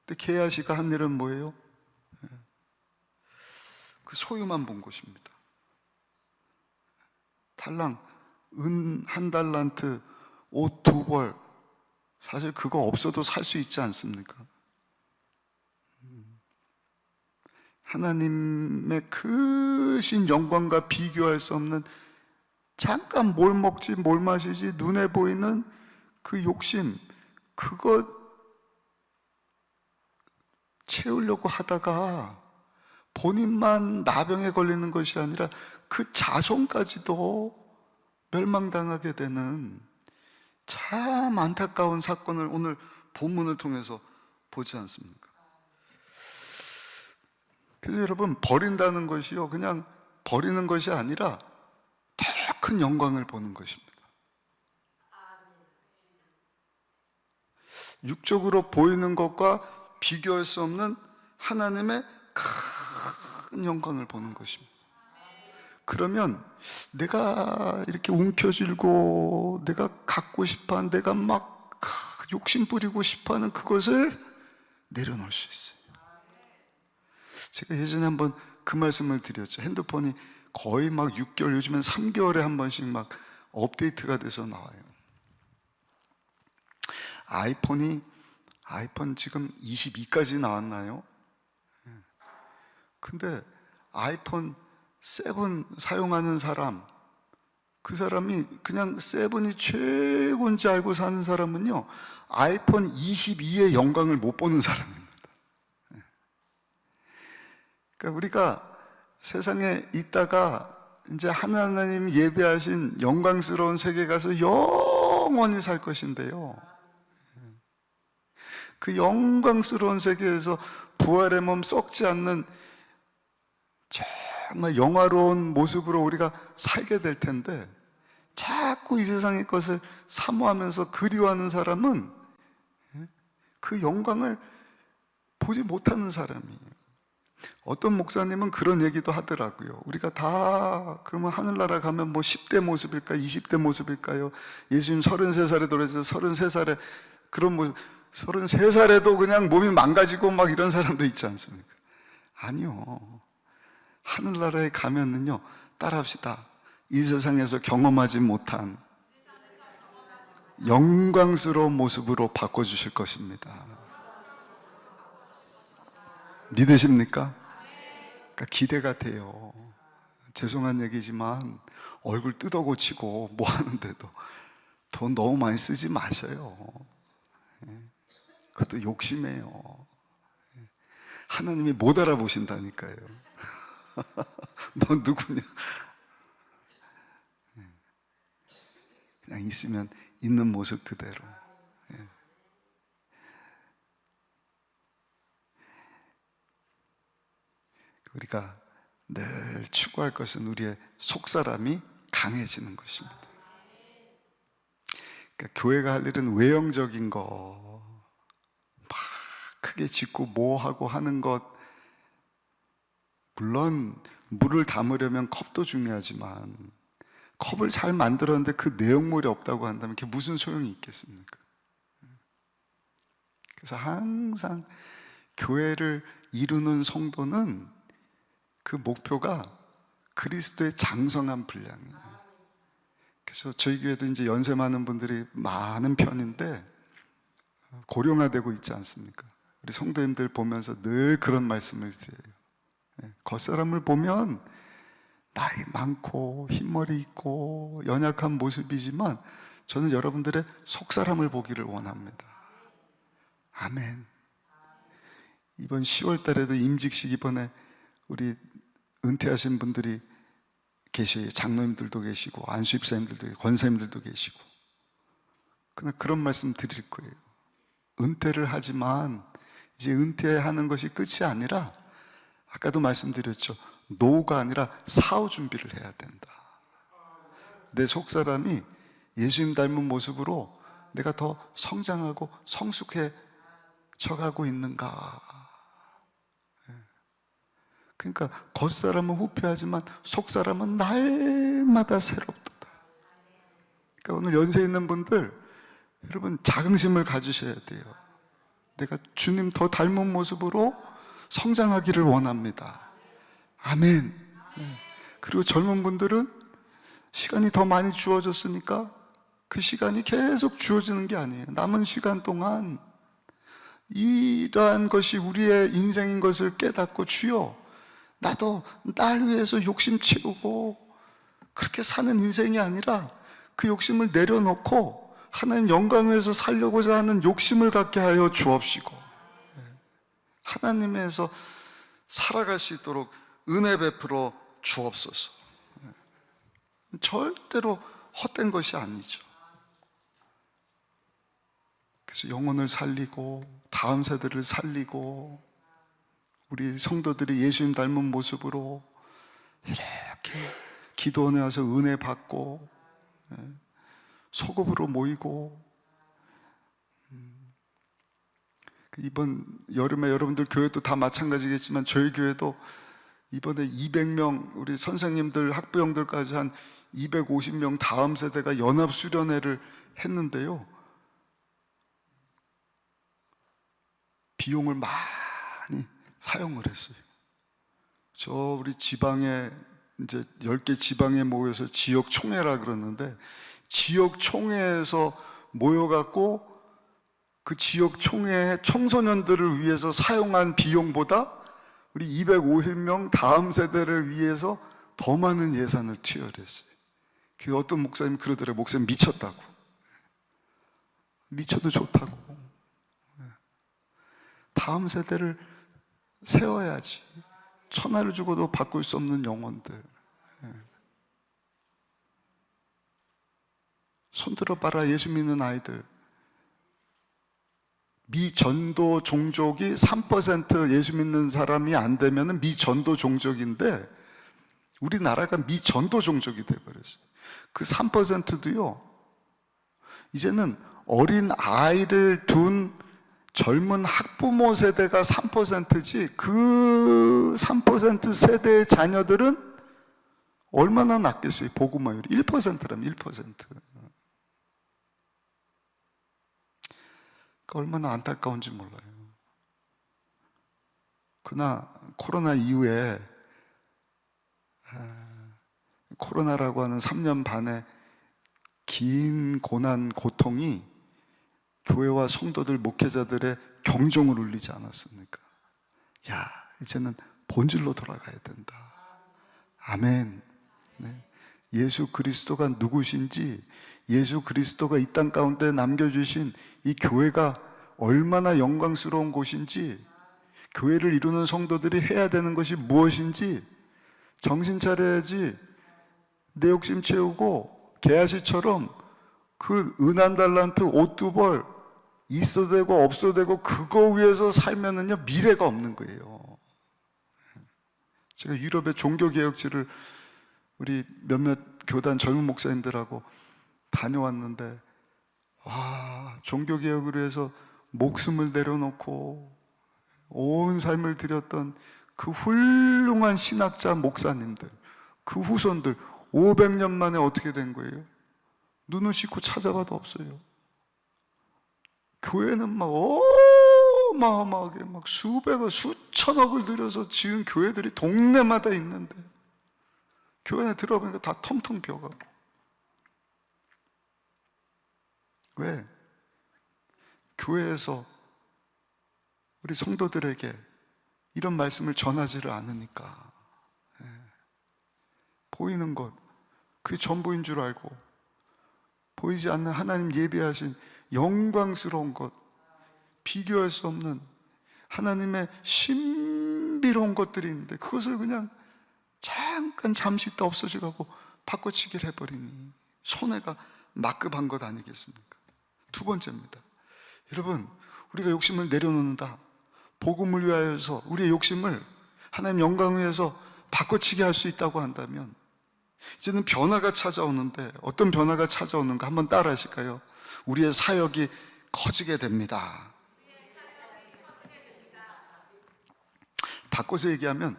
근데 게하시가 한 일은 뭐예요? 그 소유만 본 것입니다. 달랑, 은 한 달란트, 옷 2벌, 사실 그거 없어도 살 수 있지 않습니까? 하나님의 크신 영광과 비교할 수 없는, 잠깐 뭘 먹지 뭘 마시지 눈에 보이는 그 욕심, 그거 채우려고 하다가 본인만 나병에 걸리는 것이 아니라 그 자손까지도 멸망당하게 되는 참 안타까운 사건을 오늘 본문을 통해서 보지 않습니까? 그래서 여러분, 버린다는 것이요, 그냥 버리는 것이 아니라 더 큰 영광을 보는 것입니다. 육적으로 보이는 것과 비교할 수 없는 하나님의 큰 영광을 보는 것입니다. 그러면 내가 이렇게 움켜쥐고 내가 갖고 싶어하는, 내가 막 욕심 부리고 싶어하는 그것을 내려놓을 수 있어요. 제가 예전에 한번 그 말씀을 드렸죠. 핸드폰이 거의 막 6개월, 요즘엔 3개월에 한 번씩 막 업데이트가 돼서 나와요. 아이폰 지금 22까지 나왔나요? 근데 아이폰 7 사용하는 사람, 그 사람이 그냥 7이 최고인지 알고 사는 사람은요, 아이폰 22의 영광을 못 보는 사람입니다. 그러니까 우리가 세상에 있다가 이제 하나님 예배하신 영광스러운 세계에 가서 영원히 살 것인데요, 그 영광스러운 세계에서 부활의 몸, 썩지 않는 정말 영화로운 모습으로 우리가 살게 될 텐데, 자꾸 이 세상의 것을 사모하면서 그리워하는 사람은 그 영광을 보지 못하는 사람이에요. 어떤 목사님은 그런 얘기도 하더라고요. 우리가 다 그러면 하늘나라 가면 뭐 10대 모습일까요? 20대 모습일까요? 예수님 33살에 돌아서 33살에 그런 모습, 33살에도 그냥 몸이 망가지고 막 이런 사람도 있지 않습니까? 아니요. 하늘나라에 가면은요, 따라합시다. 이 세상에서 경험하지 못한 영광스러운 모습으로 바꿔주실 것입니다. 믿으십니까? 그러니까 기대가 돼요. 죄송한 얘기지만 얼굴 뜯어 고치고 뭐 하는데도 돈 너무 많이 쓰지 마셔요. 그것도 욕심이에요. 하나님이 못 알아보신다니까요. 너 누구냐? 그냥 있으면 있는 모습 그대로. 우리가 늘 추구할 것은 우리의 속사람이 강해지는 것입니다. 그러니까 교회가 할 일은 외형적인 거, 막 크게 짓고 뭐 하고 하는 것, 물론 물을 담으려면 컵도 중요하지만 컵을 잘 만들었는데 그 내용물이 없다고 한다면 그게 무슨 소용이 있겠습니까? 그래서 항상 교회를 이루는 성도는 그 목표가 그리스도의 장성한 분량이에요. 그래서 저희 교회도 이제 연세 많은 분들이 많은 편인데 고령화되고 있지 않습니까? 우리 성도님들 보면서 늘 그런 말씀을 드려요. 겉사람을 보면 나이 많고 흰머리 있고 연약한 모습이지만 저는 여러분들의 속사람을 보기를 원합니다. 아멘. 이번 10월 달에도 임직식 이번에 우리 은퇴하신 분들이 계셔요. 장로님들도 계시고 안수집사님들도 계시고 권사님들도 계시고. 그러나 그런 말씀 드릴 거예요. 은퇴를 하지만 이제 은퇴하는 것이 끝이 아니라 아까도 말씀드렸죠. 노후가 아니라 사후 준비를 해야 된다. 내 속사람이 예수님 닮은 모습으로 내가 더 성장하고 성숙해져 가고 있는가. 그러니까 겉사람은 후패하지만 속사람은 날마다 새롭도다. 그러니까 오늘 연세 있는 분들, 여러분 자긍심을 가지셔야 돼요. 내가 주님 더 닮은 모습으로 성장하기를 원합니다. 아멘. 그리고 젊은 분들은 시간이 더 많이 주어졌으니까 그 시간이 계속 주어지는 게 아니에요. 남은 시간 동안 이러한 것이 우리의 인생인 것을 깨닫고, 주여 나도 날 위해서 욕심 채우고 그렇게 사는 인생이 아니라 그 욕심을 내려놓고 하나님 영광 위해서 살려고자 하는 욕심을 갖게 하여 주옵시고, 하나님에서 살아갈 수 있도록 은혜 베풀어 주옵소서. 절대로 헛된 것이 아니죠. 그래서 영혼을 살리고 다음 세대를 살리고 우리 성도들이 예수님 닮은 모습으로 이렇게 기도원에 와서 은혜 받고 소급으로 모이고, 이번 여름에 여러분들 교회도 다 마찬가지겠지만 저희 교회도 이번에 200명 우리 선생님들 학부형들까지 한 250명 다음 세대가 연합수련회를 했는데요, 비용을 많이 사용을 했어요. 저 우리 지방에 이제 10개 지방에 모여서 지역 총회라 그러는데, 지역 총회에서 모여갖고 그 지역 총회 청소년들을 위해서 사용한 비용보다 우리 250명 다음 세대를 위해서 더 많은 예산을 투여했어요. 그 어떤 목사님 그러더라고요. 목사님 미쳤다고. 미쳐도 좋다고. 다음 세대를 세워야지. 천하를 주고도 바꿀 수 없는 영혼들. 손들어 봐라, 예수 믿는 아이들. 미전도 종족이 3% 예수 믿는 사람이 안 되면 미전도 종족인데, 우리나라가 미전도 종족이 돼버렸어요. 그 3%도요, 이제는 어린 아이를 둔 젊은 학부모 세대가 3%지, 그 3% 세대의 자녀들은 얼마나 낮겠어요? 복음화율이 1%라면 1%. 얼마나 안타까운지 몰라요. 그러나 코로나 이후에, 코로나라고 하는 3년 반의 긴 고난, 고통이 교회와 성도들, 목회자들의 경종을 울리지 않았습니까? 야, 이제는 본질로 돌아가야 된다. 아멘. 네. 예수 그리스도가 누구신지, 예수 그리스도가 이 땅 가운데 남겨주신 이 교회가 얼마나 영광스러운 곳인지, 교회를 이루는 성도들이 해야 되는 것이 무엇인지 정신 차려야지. 내 욕심 채우고 게하시처럼 그 은한 달란트, 옷 2벌 있어도 되고 없어도 되고 그거 위해서 살면은요 미래가 없는 거예요. 제가 유럽의 종교개혁지를 우리 몇몇 교단 젊은 목사님들하고 다녀왔는데, 종교개혁을 위해서 목숨을 내려놓고 온 삶을 들였던 그 훌륭한 신학자 목사님들, 그 후손들 500년 만에 어떻게 된 거예요? 눈을 씻고 찾아봐도 없어요. 교회는 막 어마어마하게 막 수백억, 수천억을 들여서 지은 교회들이 동네마다 있는데 교회 안에 들어보니까 다 텅텅 비어가고. 왜? 교회에서 우리 성도들에게 이런 말씀을 전하지를 않으니까. 보이는 것, 그게 전부인 줄 알고 보이지 않는 하나님 예비하신 영광스러운 것, 비교할 수 없는 하나님의 신비로운 것들이 있는데 그것을 그냥 잠시 있다 없어지고 바꿔치기를 해버리니 손해가 막급한 것 아니겠습니까? 두 번째입니다. 여러분, 우리가 욕심을 내려놓는다, 복음을 위하여서 우리의 욕심을 하나님 영광을 위해서 바꿔치기 할 수 있다고 한다면 이제는 변화가 찾아오는데 어떤 변화가 찾아오는가 한번 따라 하실까요? 우리의 사역이 커지게 됩니다. 바꿔서 얘기하면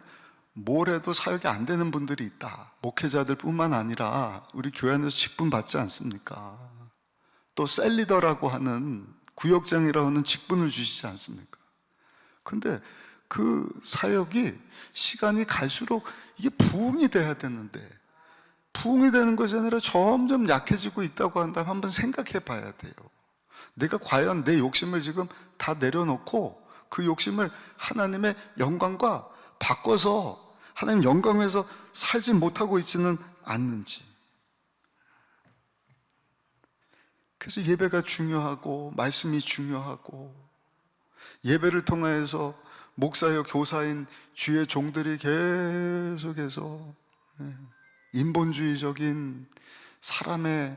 뭘 해도 사역이 안 되는 분들이 있다. 목회자들 뿐만 아니라 우리 교회 안에서 직분 받지 않습니까? 또 셀리더라고 하는, 구역장이라고 하는 직분을 주시지 않습니까? 근데 그 사역이 시간이 갈수록 이게 부흥이 돼야 되는데 부흥이 되는 것이 아니라 점점 약해지고 있다고 한다면 한번 생각해 봐야 돼요. 내가 과연 내 욕심을 지금 다 내려놓고 그 욕심을 하나님의 영광과 바꿔서 하나님 영광에서 살지 못하고 있지는 않는지. 그래서 예배가 중요하고 말씀이 중요하고 예배를 통해서 목사여 교사인 주의 종들이 계속해서 인본주의적인 사람의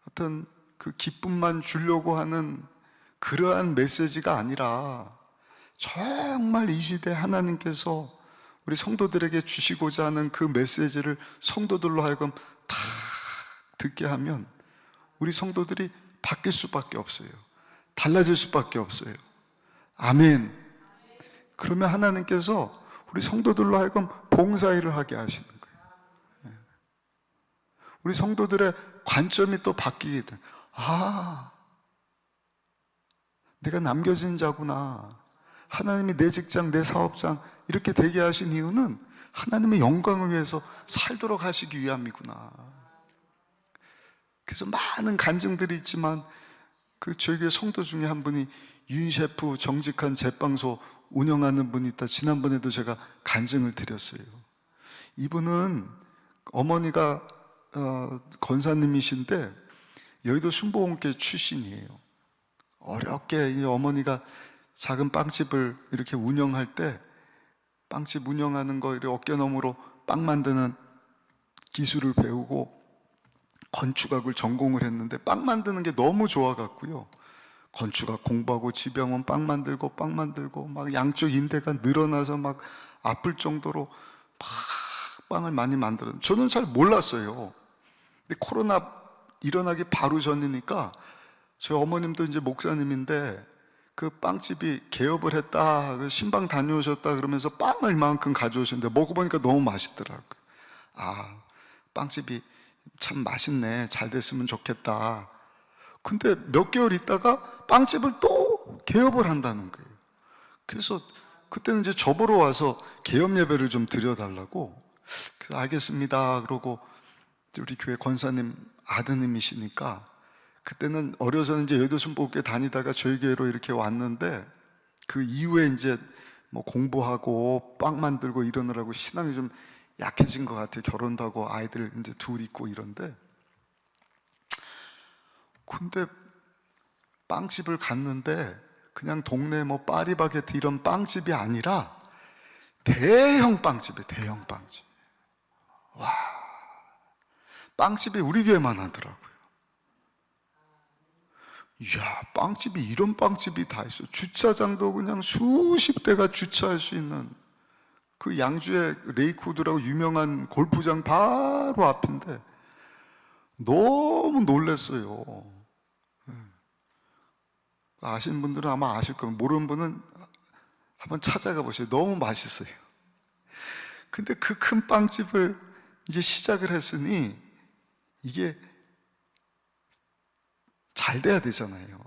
어떤 그 기쁨만 주려고 하는 그러한 메시지가 아니라 정말 이 시대 하나님께서 우리 성도들에게 주시고자 하는 그 메시지를 성도들로 하여금 다 듣게 하면 우리 성도들이 바뀔 수밖에 없어요. 달라질 수밖에 없어요. 아멘. 그러면 하나님께서 우리 성도들로 하여금 봉사일을 하게 하시는 거예요. 우리 성도들의 관점이 또 바뀌게 돼. 내가 남겨진 자구나. 하나님이 내 직장, 내 사업장 이렇게 되게 하신 이유는 하나님의 영광을 위해서 살도록 하시기 위함이구나. 그래서 많은 간증들이 있지만 그 저희 교회 성도 중에 한 분이 윤 셰프 정직한 제빵소 운영하는 분이 있다. 지난번에도 제가 간증을 드렸어요. 이분은 어머니가 권사님이신데 여의도 순복음교회 출신이에요. 어렵게 이 어머니가 작은 빵집을 이렇게 운영할 때 빵집 운영하는 거 이렇게 어깨너머로 빵 만드는 기술을 배우고 건축학을 전공을 했는데 빵 만드는 게 너무 좋아갖고요. 건축학 공부하고 집에 오면 빵 만들고 막 양쪽 인대가 늘어나서 막 아플 정도로 막 빵을 많이 만들었는데 저는 잘 몰랐어요. 근데 코로나 일어나기 바로 전이니까 저희 어머님도 이제 목사님인데 그 빵집이 개업을 했다, 신방 다녀오셨다 그러면서 빵을 이만큼 가져오셨는데 먹어보니까 너무 맛있더라고요. 빵집이 참 맛있네, 잘 됐으면 좋겠다. 근데 몇 개월 있다가 빵집을 또 개업을 한다는 거예요. 그래서 그때는 이제 저보러 와서 개업 예배를 좀 드려달라고. 그래서 알겠습니다 그러고 우리 교회 권사님 아드님이시니까 그때는 어려서는 이제 여의도 순복음교회 다니다가 저희 교회로 이렇게 왔는데 그 이후에 이제 뭐 공부하고 빵 만들고 이러느라고 신앙이 좀 약해진 것 같아요. 결혼도 하고 아이들 이제 둘 있고 이런데. 근데 빵집을 갔는데 그냥 동네 뭐 파리바게트 이런 빵집이 아니라 대형 빵집이에요. 대형 빵집. 와, 빵집이 우리 교회만 하더라고요. 이야, 빵집이 이런 빵집이 다 있어. 주차장도 그냥 수십 대가 주차할 수 있는 그 양주의 레이크우드라고 유명한 골프장 바로 앞인데 너무 놀랐어요. 아시는 분들은 아마 아실 거예요. 모르는 분은 한번 찾아가 보세요. 너무 맛있어요. 근데 그 큰 빵집을 이제 시작을 했으니 이게 잘 돼야 되잖아요.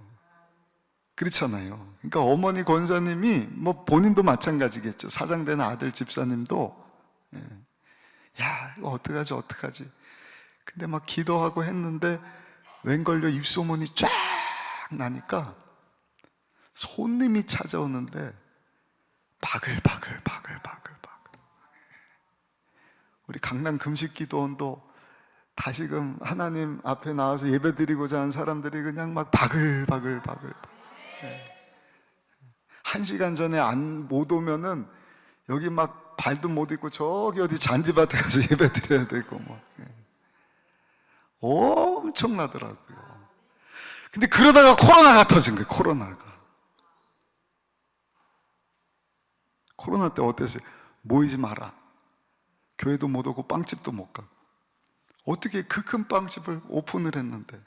그렇잖아요. 그러니까 어머니 권사님이 뭐 본인도 마찬가지겠죠. 사장되는 아들 집사님도 야, 이거 어떡하지? 근데 막 기도하고 했는데 웬걸요 입소문이 쫙 나니까 손님이 찾아오는데 바글바글. 우리 강남 금식기도원도 다시금 하나님 앞에 나와서 예배드리고자 하는 사람들이 그냥 막 바글바글. 1시간 전에 못 오면은 여기 막 발도 못 딛고 저기 어디 잔디밭에 가서 예배드려야 되고 뭐 엄청나더라고요. 근데 그러다가 코로나가 터진 거예요. 코로나 때 어땠어요? 모이지 마라. 교회도 못 오고 빵집도 못 가고. 어떻게 그 큰 빵집을 오픈을 했는데.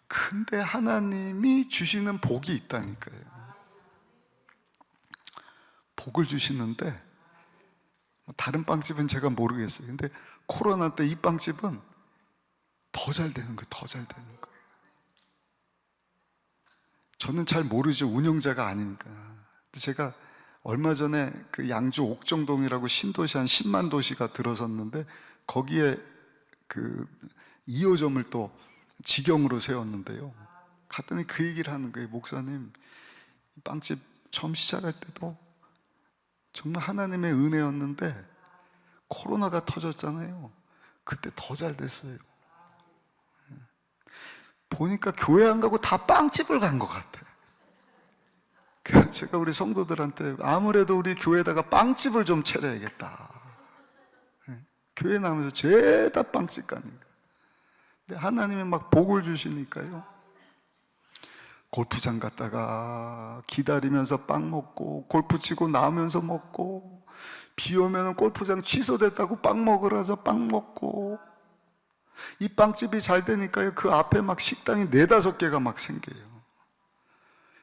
근데 하나님이 주시는 복이 있다니까요. 복을 주시는데 다른 빵집은 제가 모르겠어요. 근데 코로나 때 이 빵집은 더 잘 되는 거예요. 저는 잘 모르죠. 운영자가 아니니까. 근데 제가 얼마 전에 그 양주 옥정동이라고 신도시 한 10만 도시가 들어섰는데 거기에 그 2호점을 또 직영으로 세웠는데요. 갔더니 그 얘기를 하는 거예요. 목사님, 빵집 처음 시작할 때도 정말 하나님의 은혜였는데 코로나가 터졌잖아요. 그때 더 잘 됐어요. 보니까 교회 안 가고 다 빵집을 간 것 같아요. 제가 우리 성도들한테 아무래도 우리 교회에다가 빵집을 좀 차려야겠다. 교회 나오면서 죄다 빵집 가니까. 근데 하나님이 막 복을 주시니까요. 골프장 갔다가 기다리면서 빵 먹고, 골프 치고 나오면서 먹고, 비 오면 골프장 취소됐다고 빵 먹으라서 빵 먹고. 이 빵집이 잘 되니까요. 그 앞에 막 식당이 4-5개가 막 생겨요.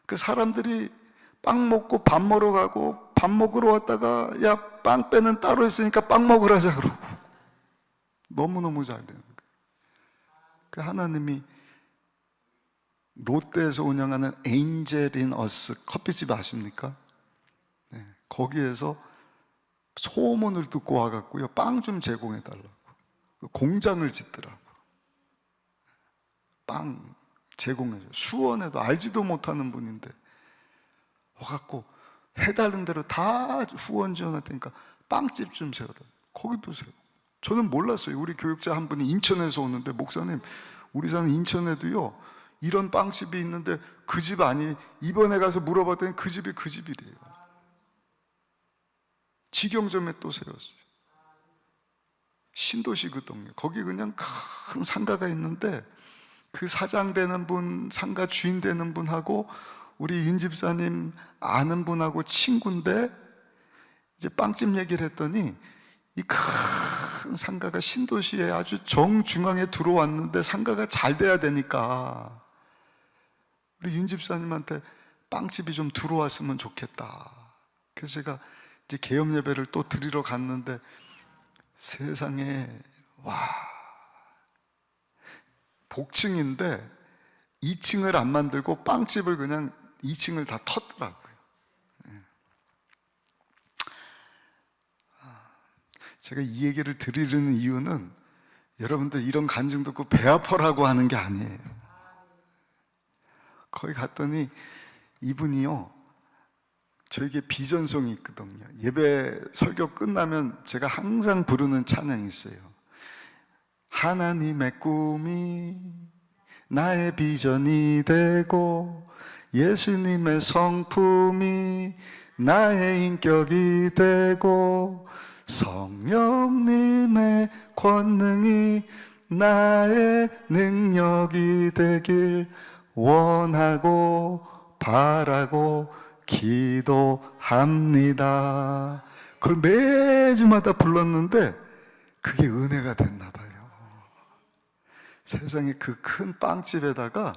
그 사람들이 빵 먹고 밥 먹으러 가고, 밥 먹으러 왔다가 야, 빵배는 따로 있으니까 빵 먹으러 하자 그러고. 너무너무 잘 되는 거예요. 그 하나님이 롯데에서 운영하는 엔젤 인 어스 커피집 아십니까? 네, 거기에서 소문을 듣고 와갖고요, 빵 좀 제공해달라고 공장을 짓더라고. 빵 제공해줘. 수원에도 알지도 못하는 분인데 와갖고 해달라는 대로 다 후원 지원할 테니까 빵집 좀 세워라. 거기도 세워. 저는 몰랐어요. 우리 교육자 한 분이 인천에서 오는데, 목사님, 우리 사는 인천에도요 이런 빵집이 있는데 그 집 아니? 이번에 가서 물어봤더니 그 집이 그 집이래요. 직영점에 또 세웠어요. 신도시 그 동네. 거기 그냥 큰 상가가 있는데 그 사장 되는 분, 상가 주인 되는 분하고 우리 윤 집사님 아는 분하고 친구인데, 이제 빵집 얘기를 했더니 이 큰 상가가 신도시에 아주 정중앙에 들어왔는데 상가가 잘 돼야 되니까 우리 윤 집사님한테 빵집이 좀 들어왔으면 좋겠다. 그래서 제가 이제 개업 예배를 또 드리러 갔는데 세상에, 와, 복층인데 2층을 안 만들고 빵집을 그냥 2층을 다 텄더라고요. 제가 이 얘기를 드리려는 이유는 여러분들 이런 간증 듣고 배 아파라고 하는 게 아니에요. 거기 갔더니 이분이요, 저에게 비전송이 있거든요. 예배 설교 끝나면 제가 항상 부르는 찬양이 있어요. 하나님의 꿈이 나의 비전이 되고 예수님의 성품이 나의 인격이 되고 성령님의 권능이 나의 능력이 되길 원하고 바라고 기도합니다. 그걸 매주마다 불렀는데 그게 은혜가 됐나 봐요. 세상에 그 큰 빵집에다가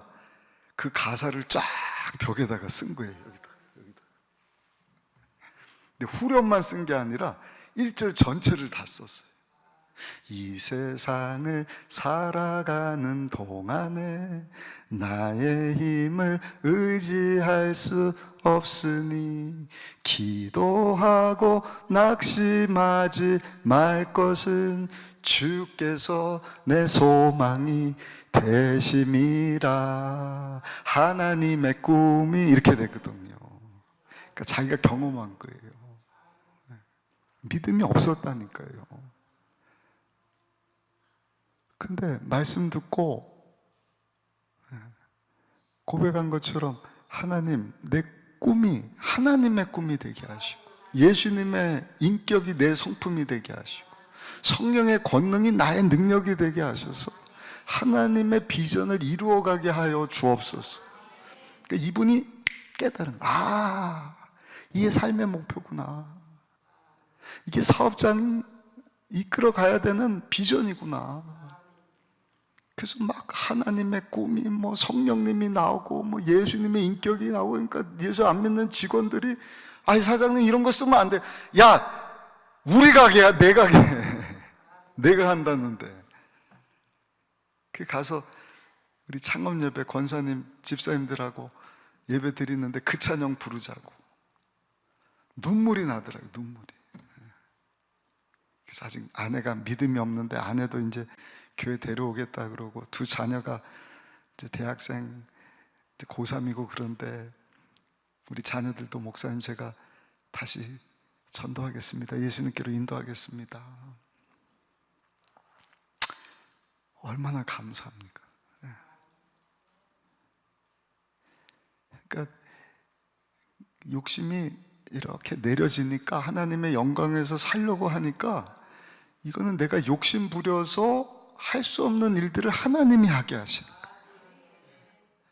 그 가사를 쫙 벽에다가 쓴 거예요. 여기다. 근데 후렴만 쓴 게 아니라 1절 전체를 다 썼어요. 이 세상을 살아가는 동안에 나의 힘을 의지할 수 없으니 기도하고 낙심하지 말 것은 주께서 내 소망이 되심이라. 하나님의 꿈이 이렇게 되거든요. 그러니까 자기가 경험한 거예요. 믿음이 없었다니까요. 근데 말씀 듣고 고백한 것처럼 하나님, 내 꿈이 하나님의 꿈이 되게 하시고 예수님의 인격이 내 성품이 되게 하시고 성령의 권능이 나의 능력이 되게 하셔서 하나님의 비전을 이루어가게 하여 주옵소서. 그러니까 이분이 깨달은, 이게 삶의 목표구나. 이게 사업장 이끌어 가야 되는 비전이구나. 그래서 막 하나님의 꿈이 성령님이 나오고 예수님의 인격이 나오고, 그러니까 예수 안 믿는 직원들이 사장님 이런 거 쓰면 안 돼. 야, 우리 가게야, 내 가게. 내가 한다는데. 그 가서 우리 창업 예배 권사님 집사님들하고 예배 드리는데 그 찬양 부르자고 눈물이 나더라고요. 눈물이. 그래서 아직 아내가 믿음이 없는데 아내도 이제 교회 데려오겠다 그러고 두 자녀가 이제 대학생 이제 고3이고 그런데 우리 자녀들도 목사님 제가 다시 전도하겠습니다. 예수님께로 인도하겠습니다. 얼마나 감사합니까? 그러니까 욕심이 이렇게 내려지니까 하나님의 영광에서 살려고 하니까 이거는 내가 욕심 부려서 할 수 없는 일들을 하나님이 하게 하시는 거예요.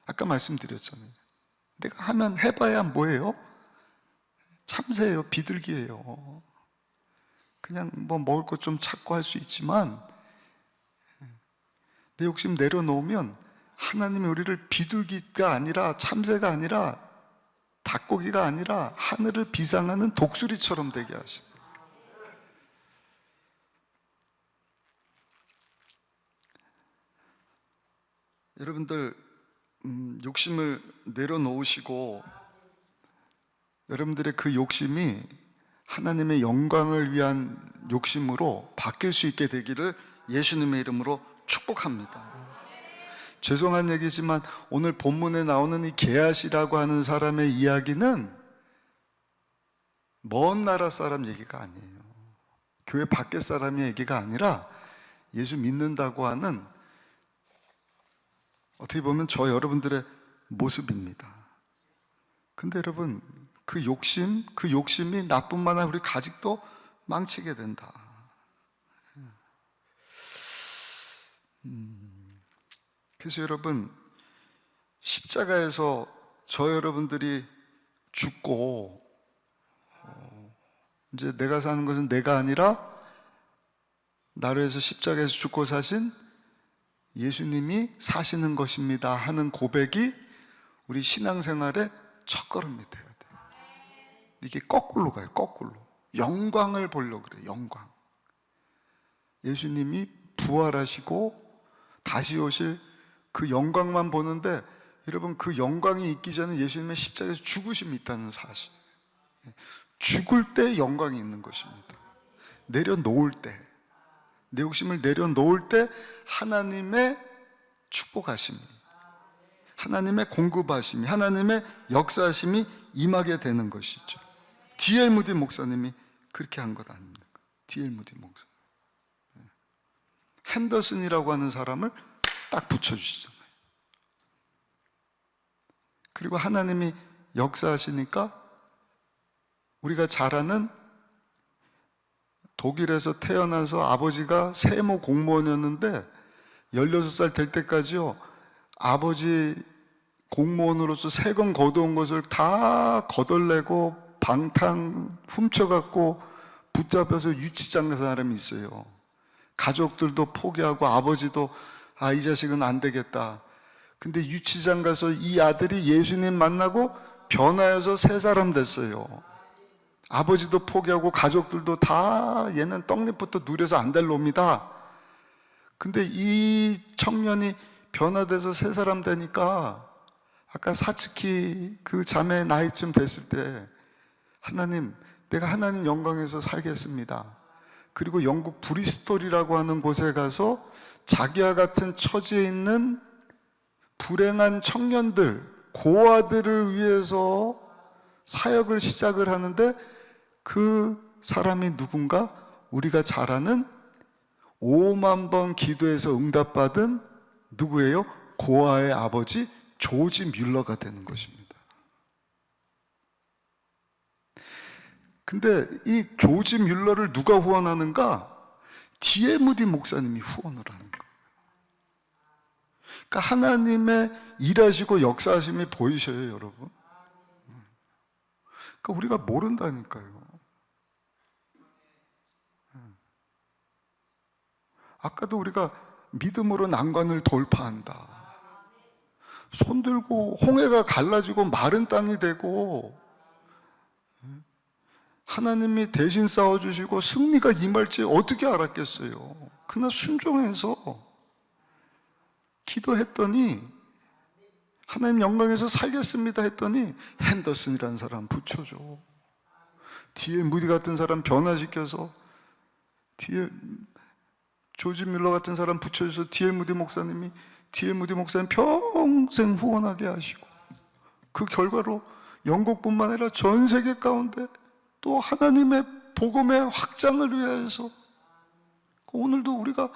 아까 말씀드렸잖아요. 내가 하면 해봐야 뭐예요? 참새예요. 비둘기예요. 그냥 먹을 것 좀 찾고 할 수 있지만 내 욕심 내려놓으면 하나님이 우리를 비둘기가 아니라 참새가 아니라 닭고기가 아니라 하늘을 비상하는 독수리처럼 되게 하시는. 여러분들 욕심을 내려놓으시고 여러분들의 그 욕심이 하나님의 영광을 위한 욕심으로 바뀔 수 있게 되기를 예수님의 이름으로 축복합니다. 죄송한 얘기지만 오늘 본문에 나오는 이 게하시라고 하는 사람의 이야기는 먼 나라 사람 얘기가 아니에요. 교회 밖의 사람의 얘기가 아니라 예수 믿는다고 하는 어떻게 보면 저 여러분들의 모습입니다. 근데 여러분 그 욕심이 나뿐만 아니라 우리 가족도 망치게 된다. 그래서 여러분 십자가에서 저 여러분들이 죽고 이제 내가 사는 것은 내가 아니라 나를 위해서 십자가에서 죽고 사신 예수님이 사시는 것입니다 하는 고백이 우리 신앙생활의 첫걸음이 돼야 돼요. 이게 거꾸로 가요. 거꾸로. 영광을 보려고 그래요. 영광. 예수님이 부활하시고 다시 오실 그 영광만 보는데 여러분 그 영광이 있기 전에 예수님의 십자가에서 죽으심이 있다는 사실. 죽을 때 영광이 있는 것입니다. 내려놓을 때, 내 욕심을 내려놓을 때 하나님의 축복하심이, 하나님의 공급하심이, 하나님의 역사하심이 임하게 되는 것이죠. D.L. 무디 목사님이 그렇게 한 것 아닙니까? D.L. 무디 목사. 핸더슨이라고 하는 사람을 딱 붙여주시잖아요. 그리고 하나님이 역사하시니까 우리가 잘 아는 독일에서 태어나서 아버지가 세무 공무원이었는데 16살 될 때까지요 아버지 공무원으로서 세금 거두은 것을 다 거덜내고 방탕 훔쳐갖고 붙잡혀서 유치장 간 사람이 있어요. 가족들도 포기하고 아버지도 이 자식은 안 되겠다. 근데 유치장 가서 이 아들이 예수님 만나고 변화해서 새 사람 됐어요. 아버지도 포기하고 가족들도 다 얘는 떡잎부터 누려서 안 될 놈이다. 근데 이 청년이 변화돼서 새 사람 되니까 아까 사츠키 그 자매 나이쯤 됐을 때 하나님, 내가 하나님 영광에서 살겠습니다. 그리고 영국 브리스톨이라고 하는 곳에 가서 자기와 같은 처지에 있는 불행한 청년들, 고아들을 위해서 사역을 시작을 하는데 그 사람이 누군가? 우리가 잘 아는 5만 번 기도해서 응답받은 누구예요? 고아의 아버지 조지 뮬러가 되는 것입니다. 근데 이 조지 뮬러를 누가 후원하는가? D.L. 무디 목사님이 후원을 하는 거예요. 그러니까 하나님의 일하시고 역사하심이 보이셔요, 여러분. 그러니까 우리가 모른다니까요. 아까도 우리가 믿음으로 난관을 돌파한다. 손 들고 홍해가 갈라지고 마른 땅이 되고 하나님이 대신 싸워주시고 승리가 임할지 어떻게 알았겠어요? 그러나 순종해서 기도했더니 하나님 영광에서 살겠습니다 했더니 핸더슨이라는 사람 붙여줘. D.L. 무디 같은 사람 변화시켜서 조지 뮬러 같은 사람 붙여줘서 D.L. 무디 목사님 평생 후원하게 하시고 그 결과로 영국뿐만 아니라 전 세계 가운데 또 하나님의 복음의 확장을 위해서 오늘도 우리가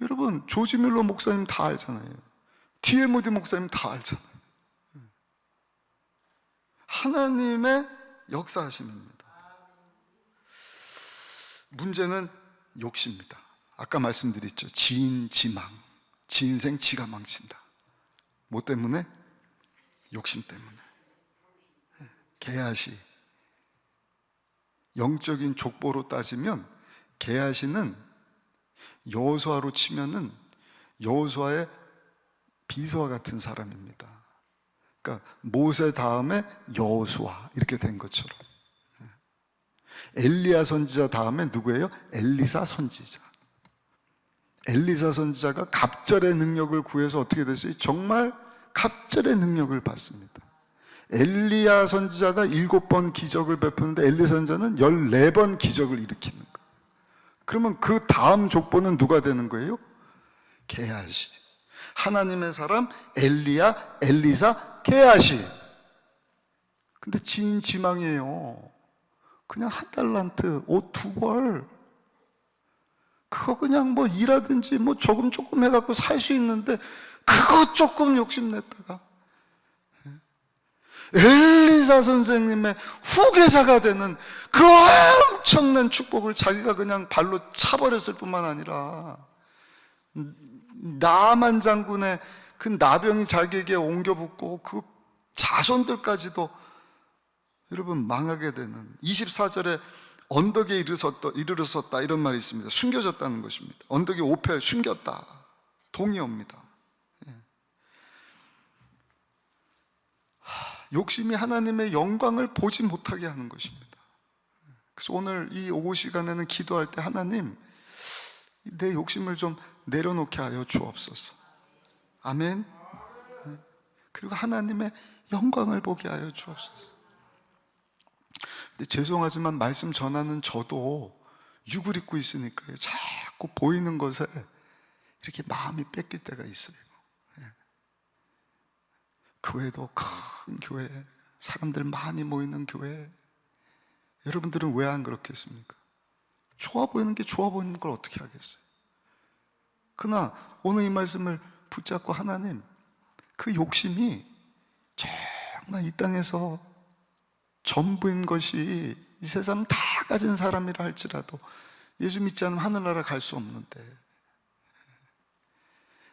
여러분 조지 뮬러 목사님 다 알잖아요. D.L. 무디 목사님 다 알잖아요. 하나님의 역사하심입니다. 문제는 욕심입니다. 아까 말씀드렸죠. 지인 지망, 지 인생 지가 망친다. 뭐 때문에? 욕심 때문에. 게하시, 영적인 족보로 따지면 게하시는 여호수아로 치면은 여호수아의 비서와 같은 사람입니다. 그러니까 모세 다음에 여호수아 이렇게 된 것처럼. 엘리야 선지자 다음에 누구예요? 엘리사 선지자. 엘리사 선지자가 갑절의 능력을 구해서 어떻게 됐어요? 정말 갑절의 능력을 받습니다. 엘리야 선지자가 7번 기적을 베푸는데 엘리사 선지자는 14번 기적을 일으키는 거예요. 그러면 그 다음 족보는 누가 되는 거예요? 게하시. 하나님의 사람 엘리야, 엘리사, 게하시. 근데 지인 지망이에요. 그냥 한 달란트, 옷 2벌. 그거 그냥 뭐 일하든지 뭐 조금 해갖고 살 수 있는데 그거 조금 욕심냈다가 엘리사 선생님의 후계자가 되는 그 엄청난 축복을 자기가 그냥 발로 차버렸을 뿐만 아니라 나만 장군의 그 나병이 자기에게 옮겨붙고 그 자손들까지도 여러분 망하게 되는 24절에 언덕에 이르렀었다 이런 말이 있습니다. 숨겨졌다는 것입니다. 언덕에 오펠 숨겼다. 동이 옵니다. 욕심이 하나님의 영광을 보지 못하게 하는 것입니다. 그래서 오늘 이 오후 시간에는 기도할 때 하나님 내 욕심을 좀 내려놓게 하여 주옵소서. 아멘. 그리고 하나님의 영광을 보게 하여 주옵소서. 근데 죄송하지만 말씀 전하는 저도 육을 입고 있으니까요. 자꾸 보이는 것에 이렇게 마음이 뺏길 때가 있어요. 교회도 큰 교회, 사람들 많이 모이는 교회. 여러분들은 왜 안 그렇겠습니까? 좋아 보이는 게 좋아 보이는 걸 어떻게 하겠어요? 그러나 오늘 이 말씀을 붙잡고 하나님, 그 욕심이 정말 이 땅에서 전부인 것이 이 세상 다 가진 사람이라 할지라도 예수 믿지 않으면 하늘나라 갈 수 없는데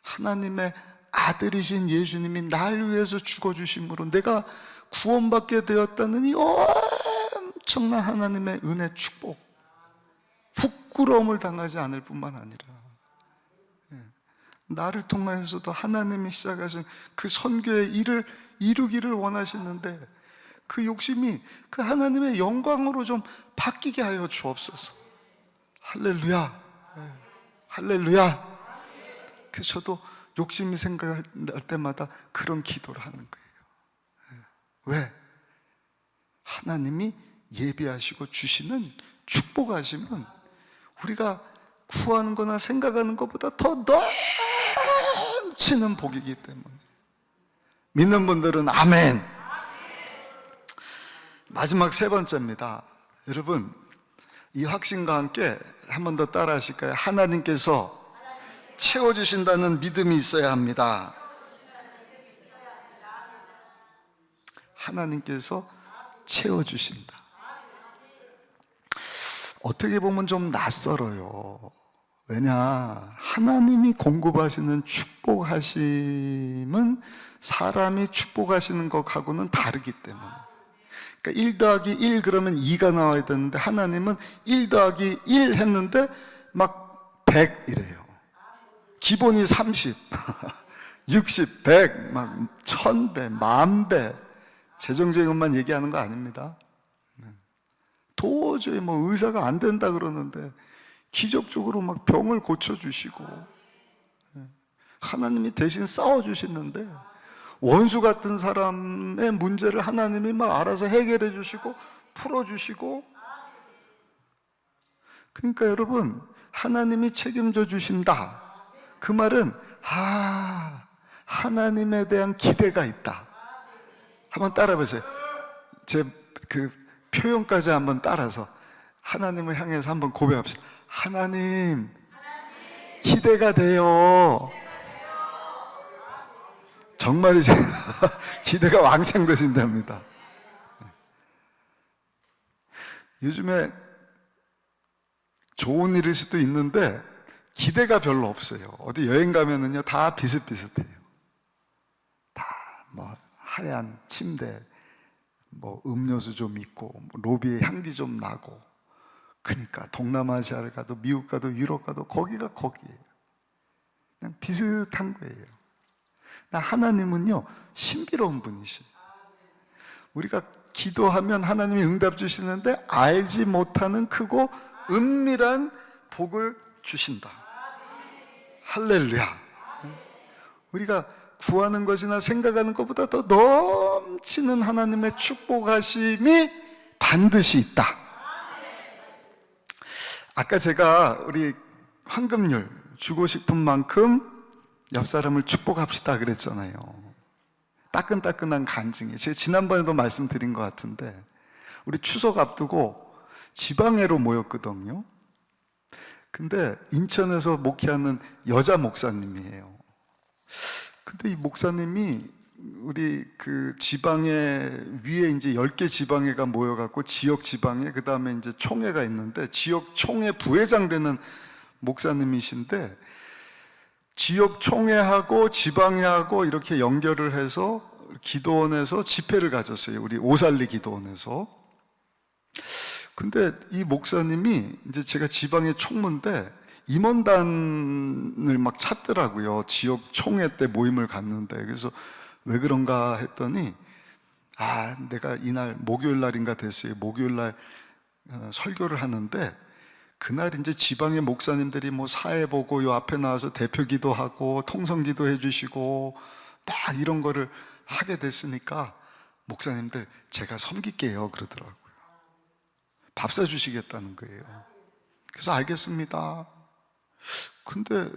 하나님의 아들이신 예수님이 날 위해서 죽어주심으로 내가 구원받게 되었다는 이 엄청난 하나님의 은혜 축복, 부끄러움을 당하지 않을 뿐만 아니라 나를 통하여서도 하나님이 시작하신 그 선교의 일을 이루기를 원하시는데 그 욕심이 그 하나님의 영광으로 좀 바뀌게 하여 주옵소서. 할렐루야. 할렐루야. 그래서 저도 욕심이 생각날 때마다 그런 기도를 하는 거예요. 왜? 하나님이 예비하시고 주시는 축복하시면 우리가 구하는 거나 생각하는 것보다 더 넘치는 복이기 때문에. 믿는 분들은 아멘. 마지막 세 번째입니다. 여러분, 이 확신과 함께 한 번 더 따라 하실까요? 하나님께서 채워주신다는 믿음이 있어야 합니다. 하나님께서 채워주신다. 어떻게 보면 좀 낯설어요. 왜냐? 하나님이 공급하시는 축복하심은 사람이 축복하시는 것하고는 다르기 때문에. 그러니까 1 더하기 1 그러면 2가 나와야 되는데 하나님은 1 더하기 1 했는데 막 100 이래요. 기본이 30, 60, 100, 막 1000배, 10,000배. 재정적인 것만 얘기하는 거 아닙니다. 도저히 뭐 의사가 안 된다 그러는데 기적적으로 막 병을 고쳐주시고 하나님이 대신 싸워주시는데 원수 같은 사람의 문제를 하나님이 막 알아서 해결해 주시고 풀어주시고. 그러니까 여러분, 하나님이 책임져 주신다. 그 말은 하나님에 대한 기대가 있다. 한번 따라 보세요. 제 그 표현까지 한번 따라서 하나님을 향해서 한번 고백합시다. 하나님, 기대가 돼요. 정말 이제 기대가 왕창 되신답니다. 요즘에 좋은 일일 수도 있는데 기대가 별로 없어요. 어디 여행 가면은요 다 비슷비슷해요. 다 뭐 하얀 침대, 뭐 음료수 좀 있고, 뭐 로비에 향기 좀 나고. 그러니까 동남아시아를 가도 미국 가도 유럽 가도 거기가 거기예요. 그냥 비슷한 거예요. 하나님은요 신비로운 분이시에요. 우리가 기도하면 하나님이 응답 주시는데 알지 못하는 크고 은밀한 복을 주신다. 할렐루야. 우리가 구하는 것이나 생각하는 것보다 더 넘치는 하나님의 축복하심이 반드시 있다. 아까 제가 우리 황금률 주고 싶은 만큼 옆 사람을 축복합시다 그랬잖아요. 따끈따끈한 간증이. 제가 지난번에도 말씀드린 것 같은데 우리 추석 앞두고 지방회로 모였거든요. 근데 인천에서 목회하는 여자 목사님이에요. 근데 이 목사님이 우리 그 지방회 위에 이제 10개 지방회가 모여갖고 지역 지방회, 그 다음에 이제 총회가 있는데 지역 총회 부회장 되는 목사님이신데 지역 총회하고 지방회하고 이렇게 연결을 해서 기도원에서 집회를 가졌어요. 우리 오살리 기도원에서. 근데 이 목사님이 이제 제가 지방의 총무인데 임원단을 막 찾더라고요. 지역 총회 때 모임을 갔는데. 그래서 왜 그런가 했더니 내가 이날 목요일 날인가 됐어요. 목요일 날 설교를 하는데 그날 이제 지방의 목사님들이 뭐 사회 보고 요 앞에 나와서 대표 기도하고 통성 기도해 주시고 딱 이런 거를 하게 됐으니까 목사님들 제가 섬길게요 그러더라고요. 밥 사주시겠다는 거예요. 그래서 알겠습니다. 근데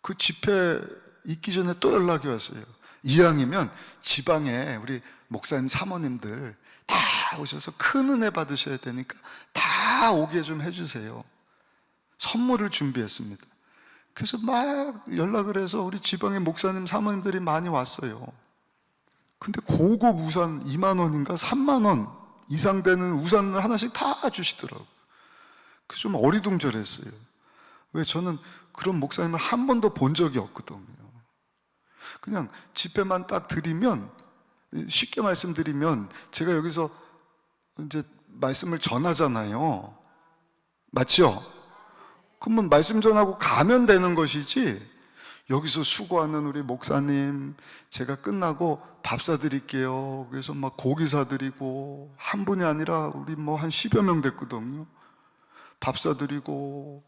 그 집회 있기 전에 또 연락이 왔어요. 이왕이면 지방에 우리 목사님 사모님들 다 오셔서 큰 은혜 받으셔야 되니까 다 오게 좀 해주세요. 선물을 준비했습니다. 그래서 막 연락을 해서 우리 지방의 목사님 사모님들이 많이 왔어요. 근데 고급 우산 2만 원인가 3만 원 이상 되는 우산을 하나씩 다 주시더라고요. 그래서 좀 어리둥절했어요. 왜? 저는 그런 목사님을 한 번도 본 적이 없거든요. 그냥 집회만 딱 드리면, 쉽게 말씀드리면 제가 여기서 이제 말씀을 전하잖아요. 맞죠? 그러면 말씀 전하고 가면 되는 것이지 여기서 수고하는 우리 목사님, 제가 끝나고 밥 사드릴게요. 그래서 막 고기 사드리고, 한 분이 아니라 우리 뭐 한 10여 명 됐거든요. 밥 사드리고,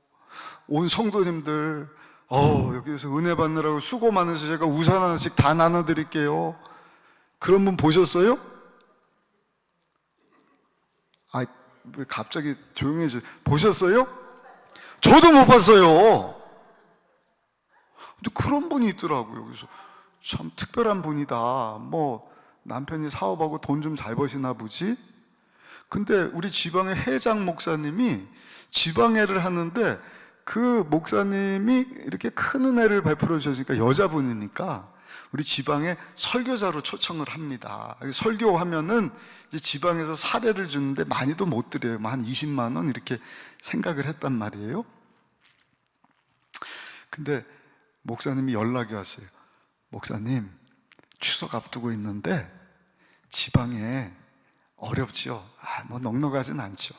온 성도님들, 여기서 은혜 받느라고 수고 많으셔서 제가 우산 하나씩 다 나눠드릴게요. 그런 분 보셨어요? 왜 갑자기 조용해져? 보셨어요? 저도 못 봤어요. 근데 그런 분이 있더라고요. 그래서 참 특별한 분이다. 뭐 남편이 사업하고 돈 좀 잘 버시나 보지? 근데 우리 지방의 회장 목사님이 지방회를 하는데 그 목사님이 이렇게 큰 은혜를 베풀어 주시니까 여자분이니까 우리 지방에 설교자로 초청을 합니다. 설교하면은 이제 지방에서 사례를 주는데 많이도 못 드려요. 한 20만 원 이렇게 생각을 했단 말이에요. 근데 목사님이 연락이 왔어요. 목사님, 추석 앞두고 있는데 지방에 어렵죠. 뭐 넉넉하진 않죠.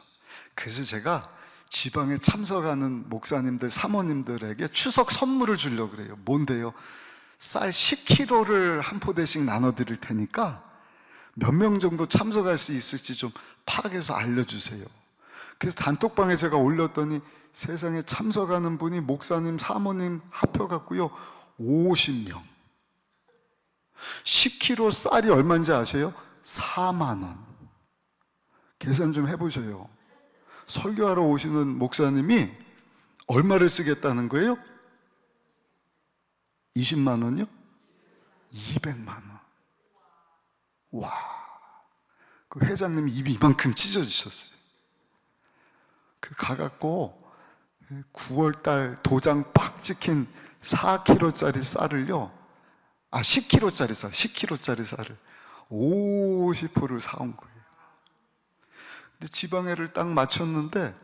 그래서 제가 지방에 참석하는 목사님들, 사모님들에게 추석 선물을 주려고 그래요. 뭔데요? 쌀 10kg를 한 포대씩 나눠드릴 테니까 몇 명 정도 참석할 수 있을지 좀 파악해서 알려주세요. 그래서 단톡방에 제가 올렸더니 세상에 참석하는 분이 목사님, 사모님 합쳐갖고요 50명. 10kg 쌀이 얼마인지 아세요? 4만 원. 계산 좀 해보세요. 설교하러 오시는 목사님이 얼마를 쓰겠다는 거예요? 20만 원이요? 200만 원. 와, 그 회장님이 입이 이만큼 찢어지셨어요. 그 가갖고 9월달 도장 빡 찍힌 4kg짜리 쌀을요, 10kg짜리 쌀, 10kg짜리 쌀을 50%를 사온 거예요. 근데 지방회를 딱 마쳤는데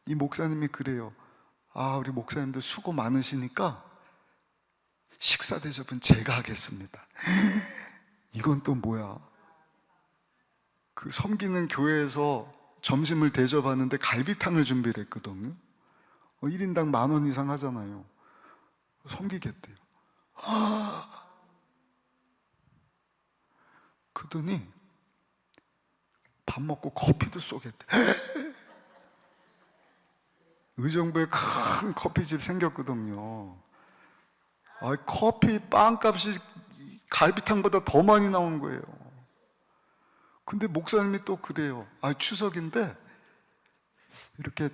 이 목사님이 그래요. 우리 목사님들 수고 많으시니까 식사 대접은 제가 하겠습니다. 이건 또 뭐야? 그 섬기는 교회에서 점심을 대접하는데 갈비탕을 준비를 했거든요. 1인당 10,000원 이상 하잖아요. 섬기겠대요. 그러더니 밥 먹고 커피도 쏘겠대. 의정부에 큰 커피집 생겼거든요. 커피 빵값이 갈비탕보다 더 많이 나온 거예요. 근데 목사님이 또 그래요. 추석인데 이렇게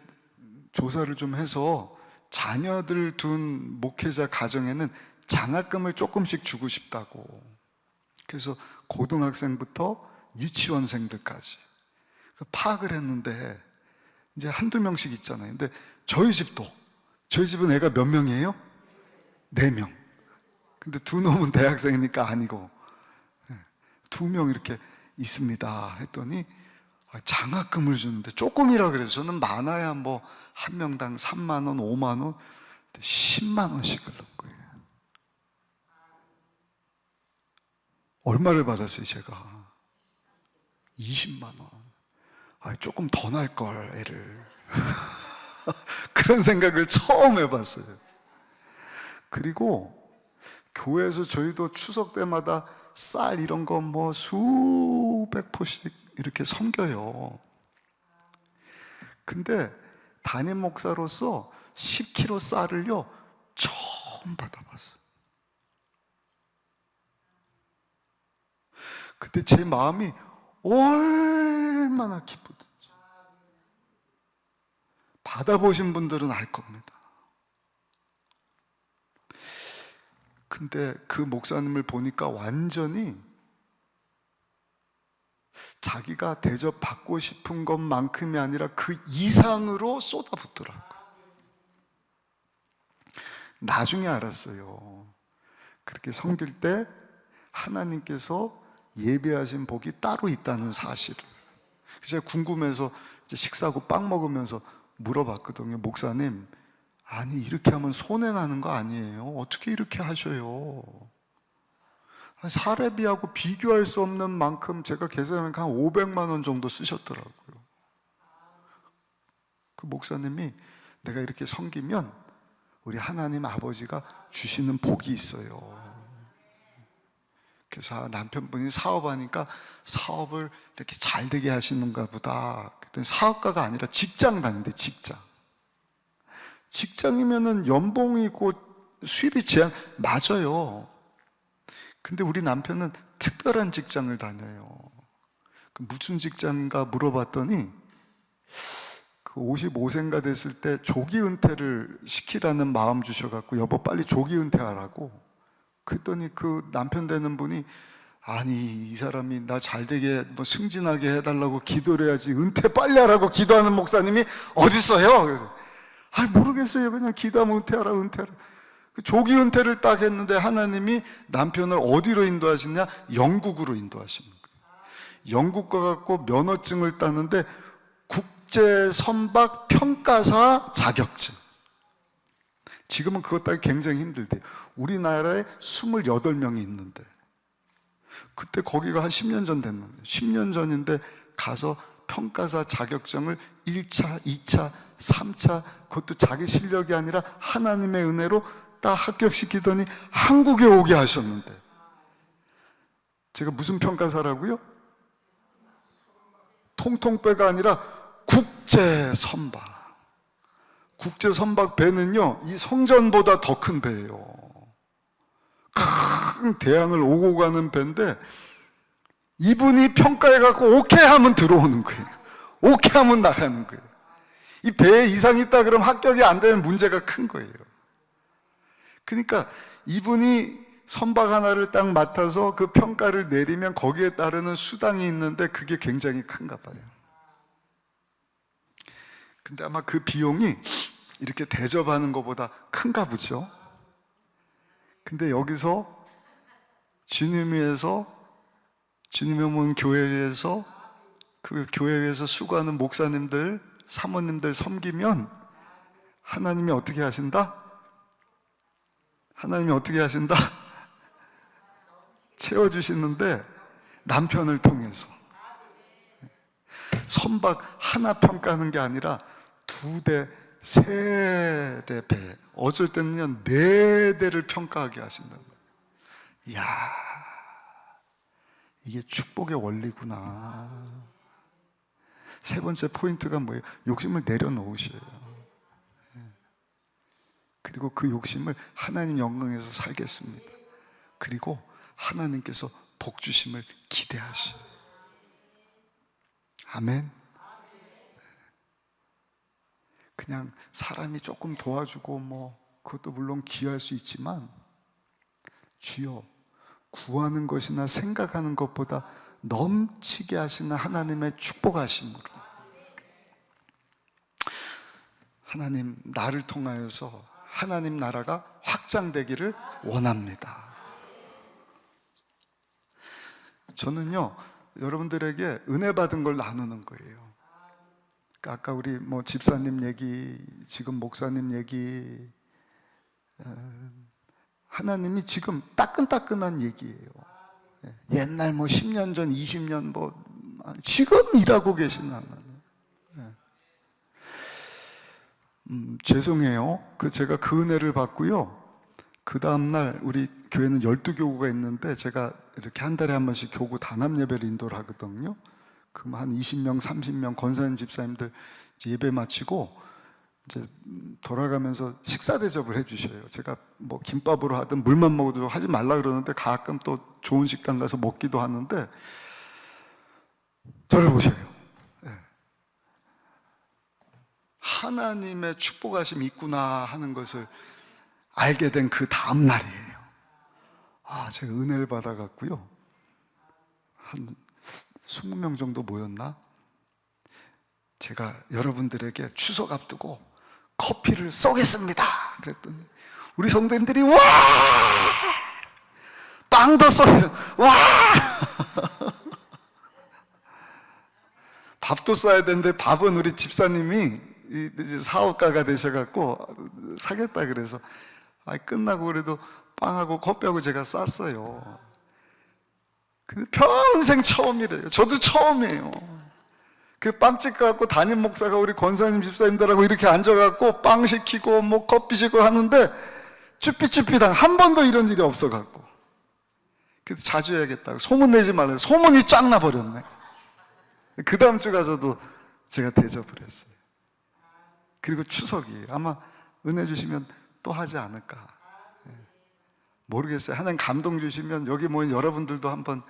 조사를 좀 해서 자녀들 둔 목회자 가정에는 장학금을 조금씩 주고 싶다고. 그래서 고등학생부터 유치원생들까지 파악을 했는데 이제 한두 명씩 있잖아요. 근데 저희 집은 애가 몇 명이에요? 4명. 근데 두 놈은 대학생이니까 아니고 2명 이렇게 있습니다 했더니 장학금을 주는데 조금이라 그래서 저는 많아야 뭐 한 명당 3만 원, 5만 원, 10만 원씩을 넣은 거예요. 얼마를 받았어요 제가? 20만 원. 조금 더 날 걸 애를. 그런 생각을 처음 해봤어요. 그리고 교회에서 저희도 추석 때마다 쌀 이런 거 뭐 수백 포씩 이렇게 섬겨요. 근데 담임 목사로서 10kg 쌀을요 처음 받아봤어요. 그때 제 마음이 얼마나 기쁘든지. 받아보신 분들은 알 겁니다. 근데 그 목사님을 보니까 완전히 자기가 대접받고 싶은 것만큼이 아니라 그 이상으로 쏟아붓더라고요. 나중에 알았어요. 그렇게 섬길 때 하나님께서 예배하신 복이 따로 있다는 사실을. 제가 궁금해서 이제 식사하고 빵 먹으면서 물어봤거든요. 목사님, 아니 이렇게 하면 손해나는 거 아니에요? 어떻게 이렇게 하셔요? 사례비하고 비교할 수 없는 만큼 제가 계산하니까 한 500만 원 정도 쓰셨더라고요. 그 목사님이 내가 이렇게 섬기면 우리 하나님 아버지가 주시는 복이 있어요. 그래서 남편분이 사업하니까 사업을 이렇게 잘 되게 하시는가 보다. 그랬더니 사업가가 아니라 직장 다닌대, 직장. 직장이면은 연봉이 있고 수입이 제한, 맞아요. 근데 우리 남편은 특별한 직장을 다녀요. 무슨 직장인가 물어봤더니 그 55세인가 됐을 때 조기 은퇴를 시키라는 마음 주셔갖고 여보 빨리 조기 은퇴하라고. 그랬더니 그 남편 되는 분이 아니 이 사람이 나 잘되게 뭐 승진하게 해달라고 기도를 해야지 은퇴 빨리 하라고 기도하는 목사님이 어딨어요? 그래서 아 모르겠어요. 그냥 기도하면 은퇴하라 은퇴하라. 그 조기 은퇴를 딱 했는데 하나님이 남편을 어디로 인도하시냐? 영국으로 인도하시는 거예요. 영국 가갖고 면허증을 따는데 국제선박 평가사 자격증. 지금은 그것 따기 굉장히 힘들대요. 우리나라에 28명이 있는데 그때 거기가 한 10년 전 됐는데 10년 전인데 가서 평가사 자격증을 1차, 2차, 3차 그것도 자기 실력이 아니라 하나님의 은혜로 딱 합격시키더니 한국에 오게 하셨는데 제가 무슨 평가사라고요? 통통배가 아니라 국제선박. 국제선박 배는요 이 성전보다 더 큰 배예요. 큰 대양을 오고 가는 배인데 이분이 평가해갖고 오케이 하면 들어오는 거예요. 오케이 하면 나가는 거예요. 이 배에 이상이 있다 그러면 합격이 안 되면 문제가 큰 거예요. 그러니까 이분이 선박 하나를 딱 맡아서 그 평가를 내리면 거기에 따르는 수당이 있는데 그게 굉장히 큰가 봐요. 근데 아마 그 비용이 이렇게 대접하는 것보다 큰가 보죠. 근데 여기서 주님의 몸 교회에서 그 교회에서 수고하는 목사님들, 사모님들 섬기면 하나님이 어떻게 하신다? 하나님이 어떻게 하신다? 채워주시는데 남편을 통해서 선박 하나 평가하는 게 아니라 2대, 3대 배, 어쩔 때는요 4대를 평가하게 하신다는 거예요. 이야, 이게 축복의 원리구나. 세 번째 포인트가 뭐예요? 욕심을 내려놓으셔요. 그리고 그 욕심을 하나님 영광에서 살겠습니다. 그리고 하나님께서 복 주심을 기대하시오. 아멘. 그냥 사람이 조금 도와주고 뭐 그것도 물론 귀할 수 있지만 주여 구하는 것이나 생각하는 것보다 넘치게 하시는 하나님의 축복하심으로 하나님 나를 통하여서 하나님 나라가 확장되기를 원합니다. 저는요 여러분들에게 은혜 받은 걸 나누는 거예요. 아까 우리 뭐 집사님 얘기, 지금 목사님 얘기, 하나님이 지금 따끈따끈한 얘기예요. 옛날 뭐 10년 전, 20년 뭐 지금 일하고 계신 하나님. 죄송해요. 제가 그 은혜를 받고요. 그 다음날 우리 교회는 12교구가 있는데 제가 이렇게 한 달에 한 번씩 교구 단합 예배를 인도를 하거든요. 그럼 한 20명, 30명 권사님 집사님들 예배 마치고 이제 돌아가면서 식사 대접을 해주셔요. 제가 뭐 김밥으로 하든 물만 먹어도 하지 말라 그러는데 가끔 또 좋은 식당 가서 먹기도 하는데 저를 보셔요. 네. 하나님의 축복하심이 있구나 하는 것을 알게 된 그 다음 날이에요. 아, 제가 은혜를 받아갖고요. 한 20명 정도 모였나? 제가 여러분들에게 추석 앞두고 커피를 쏘겠습니다. 그랬더니 우리 성도님들이 와! 빵도 쏘겠습니다. 와! 밥도 쏴야 되는데 밥은 우리 집사님이 사업가가 되셔갖고 사겠다 그래서 끝나고 그래도 빵하고 커피하고 제가 쐈어요. 근데 평생 처음이래요. 저도 처음이에요. 그 빵집 가갖고 담임 목사가 우리 권사님 집사님들하고 이렇게 앉아갖고 빵 시키고 뭐 커피 시키고 하는데 쭈삣쭈삣한 한 번도 이런 일이 없어갖고, 그래서 자주 해야겠다고 소문내지 말라고 소문이 쫙 나버렸네. 그 다음 주 가서도 제가 대접을 했어요. 그리고 추석이 아마 은혜 주시면 또 하지 않을까 모르겠어요. 하나님 감동 주시면 여기 모인 여러분들도 한번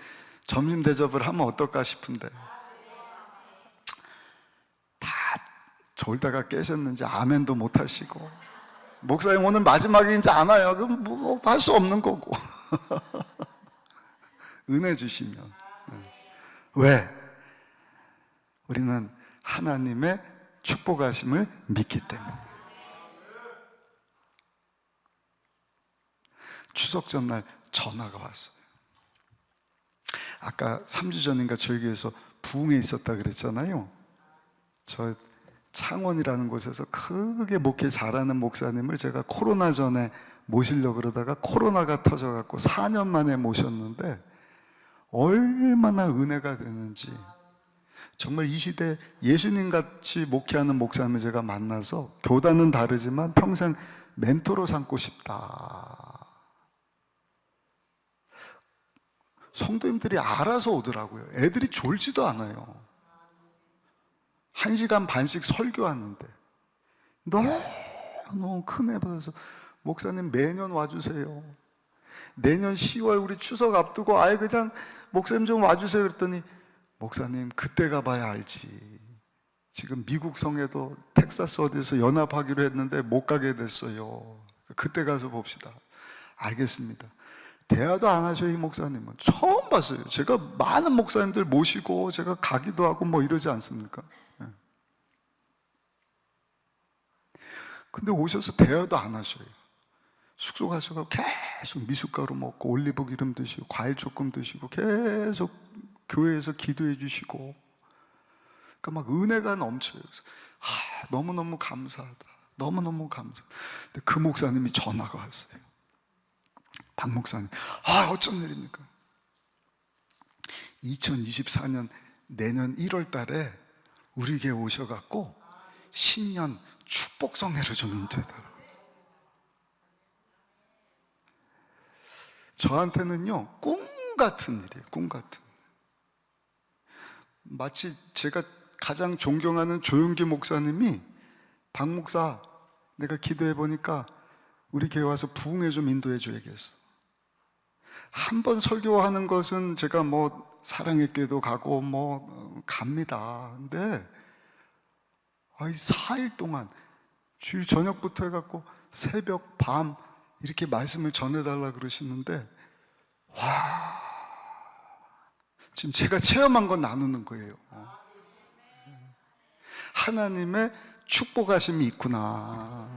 점심 대접을 하면 어떨까 싶은데, 다 졸다가 깨셨는지 아멘도 못 하시고, 목사님 오늘 마지막이지 않아요. 그럼 뭐 할 수 없는 거고. 은혜 주시면. 왜? 우리는 하나님의 축복하심을 믿기 때문에. 추석 전날 전화가 왔어요. 아까 3주 전인가 저희 교회에서 부흥에 있었다 그랬잖아요. 저 창원이라는 곳에서 크게 목회 잘하는 목사님을 제가 코로나 전에 모시려고 그러다가 코로나가 터져갖고 4년 만에 모셨는데 얼마나 은혜가 되는지, 정말 이 시대 예수님같이 목회하는 목사님을 제가 만나서 교단은 다르지만 평생 멘토로 삼고 싶다. 성도님들이 알아서 오더라고요. 애들이 졸지도 않아요. 1시간 반씩 설교하는데 너무 큰 애 받아서 목사님 매년 와주세요. 내년 10월 우리 추석 앞두고 아예 그냥 목사님 좀 와주세요 그랬더니, 목사님 그때 가봐야 알지. 지금 미국 성에도 텍사스 어디서 연합하기로 했는데 못 가게 됐어요. 그때 가서 봅시다. 알겠습니다. 대화도 안 하셔요. 이 목사님은 처음 봤어요. 제가 많은 목사님들 모시고 제가 가기도 하고 뭐 이러지 않습니까? 근데 오셔서 대화도 안 하셔요. 숙소 가셔서 계속 미숫가루 먹고 올리브 기름 드시고 과일 조금 드시고 계속 교회에서 기도해 주시고, 그러니까 막 은혜가 넘쳐요. 너무너무 감사하다. 너무너무 감사하다. 근데 그 목사님이 전화가 왔어요. 박 목사님, 어쩐 일입니까? 2024년 내년 1월 달에 우리 교회 오셔갖고 신년 축복성회를 좀 인도해달라고. 저한테는요 꿈 같은 일이에요. 꿈 같은. 마치 제가 가장 존경하는 조용기 목사님이, 박 목사 내가 기도해 보니까 우리 교회 와서 부흥회 좀 인도해 줘야겠어. 한 번 설교하는 것은 제가 뭐 사랑의 교회도 가고 뭐 갑니다. 근데 4일 동안 주일 저녁부터 해갖고 새벽 밤 이렇게 말씀을 전해달라 그러시는데, 지금 제가 체험한 건 나누는 거예요. 하나님의 축복하심이 있구나.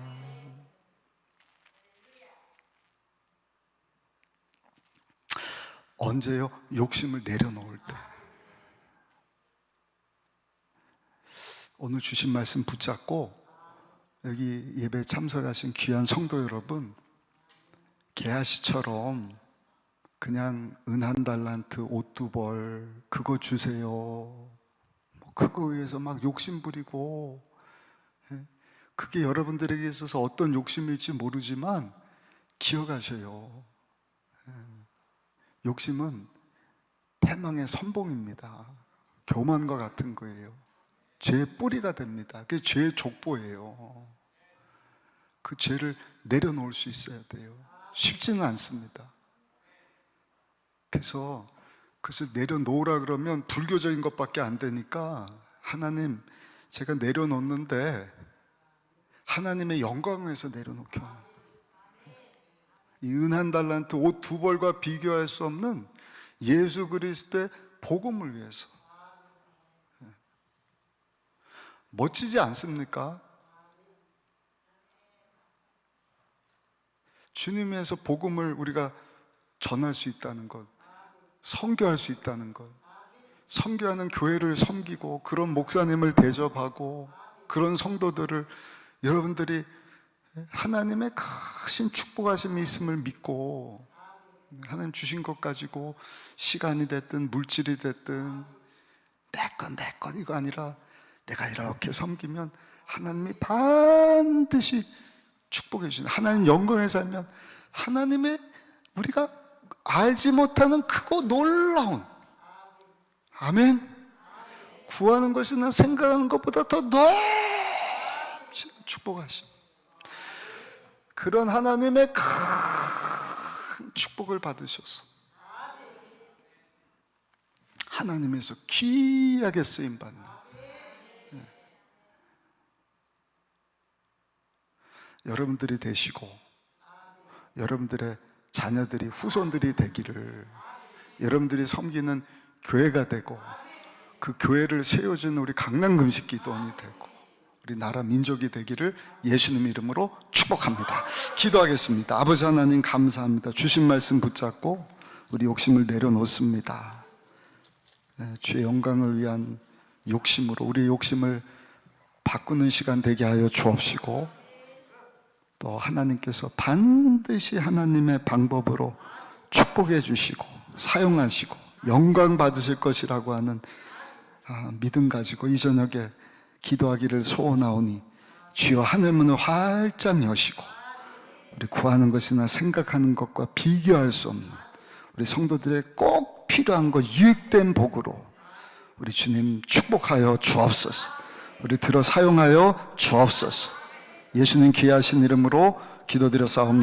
언제요? 욕심을 내려놓을 때. 오늘 주신 말씀 붙잡고 여기 예배에 참석하신 귀한 성도 여러분, 게하시처럼 그냥 은 한 달란트, 옷 2벌 그거 주세요, 그거 위해서 막 욕심 부리고, 그게 여러분들에게 있어서 어떤 욕심일지 모르지만 기억하셔요. 욕심은 패망의 선봉입니다. 교만과 같은 거예요. 죄의 뿌리가 됩니다. 그게 죄의 족보예요. 그 죄를 내려놓을 수 있어야 돼요. 쉽지는 않습니다. 그래서 그것을 내려놓으라 그러면 불교적인 것밖에 안 되니까, 하나님 제가 내려놓는데 하나님의 영광을 위해서 내려놓겨. 이 은 한 달란트, 옷 2벌과 비교할 수 없는 예수 그리스도의 복음을 위해서. 멋지지 않습니까? 주님 위해서 복음을 우리가 전할 수 있다는 것, 선교할 수 있다는 것, 선교하는 교회를 섬기고 그런 목사님을 대접하고 그런 성도들을 여러분들이 하나님의 크신 축복하심이 있음을 믿고 하나님 주신 것 가지고 시간이 됐든 물질이 됐든 내 것 이거 아니라 내가 이렇게 섬기면 하나님이 반드시 축복해 주시는, 하나님 영광에 살면 하나님의 우리가 알지 못하는 크고 놀라운, 아멘, 구하는 것이나 생각하는 것보다 더 넘치는 축복하심, 그런 하나님의 큰 축복을 받으셔서 하나님에서 귀하게 쓰임받는, 여러분들이 되시고 여러분들의 자녀들이, 후손들이 되기를, 여러분들이 섬기는 교회가 되고 그 교회를 세워주는 우리 강남금식기도원이 되고 우리 나라 민족이 되기를 예수님 이름으로 축복합니다. 기도하겠습니다. 아버지 하나님 감사합니다. 주신 말씀 붙잡고 우리 욕심을 내려놓습니다. 주의 영광을 위한 욕심으로 우리 욕심을 바꾸는 시간 되게 하여 주옵시고, 또 하나님께서 반드시 하나님의 방법으로 축복해 주시고 사용하시고 영광 받으실 것이라고 하는 믿음 가지고 이 저녁에 기도하기를 소원하오니, 주여 하늘문을 활짝 여시고 우리 구하는 것이나 생각하는 것과 비교할 수 없는 우리 성도들의 꼭 필요한 것, 유익된 복으로 우리 주님 축복하여 주옵소서. 우리 들어 사용하여 주옵소서. 예수님 귀하신 이름으로 기도드려 싸웁니다.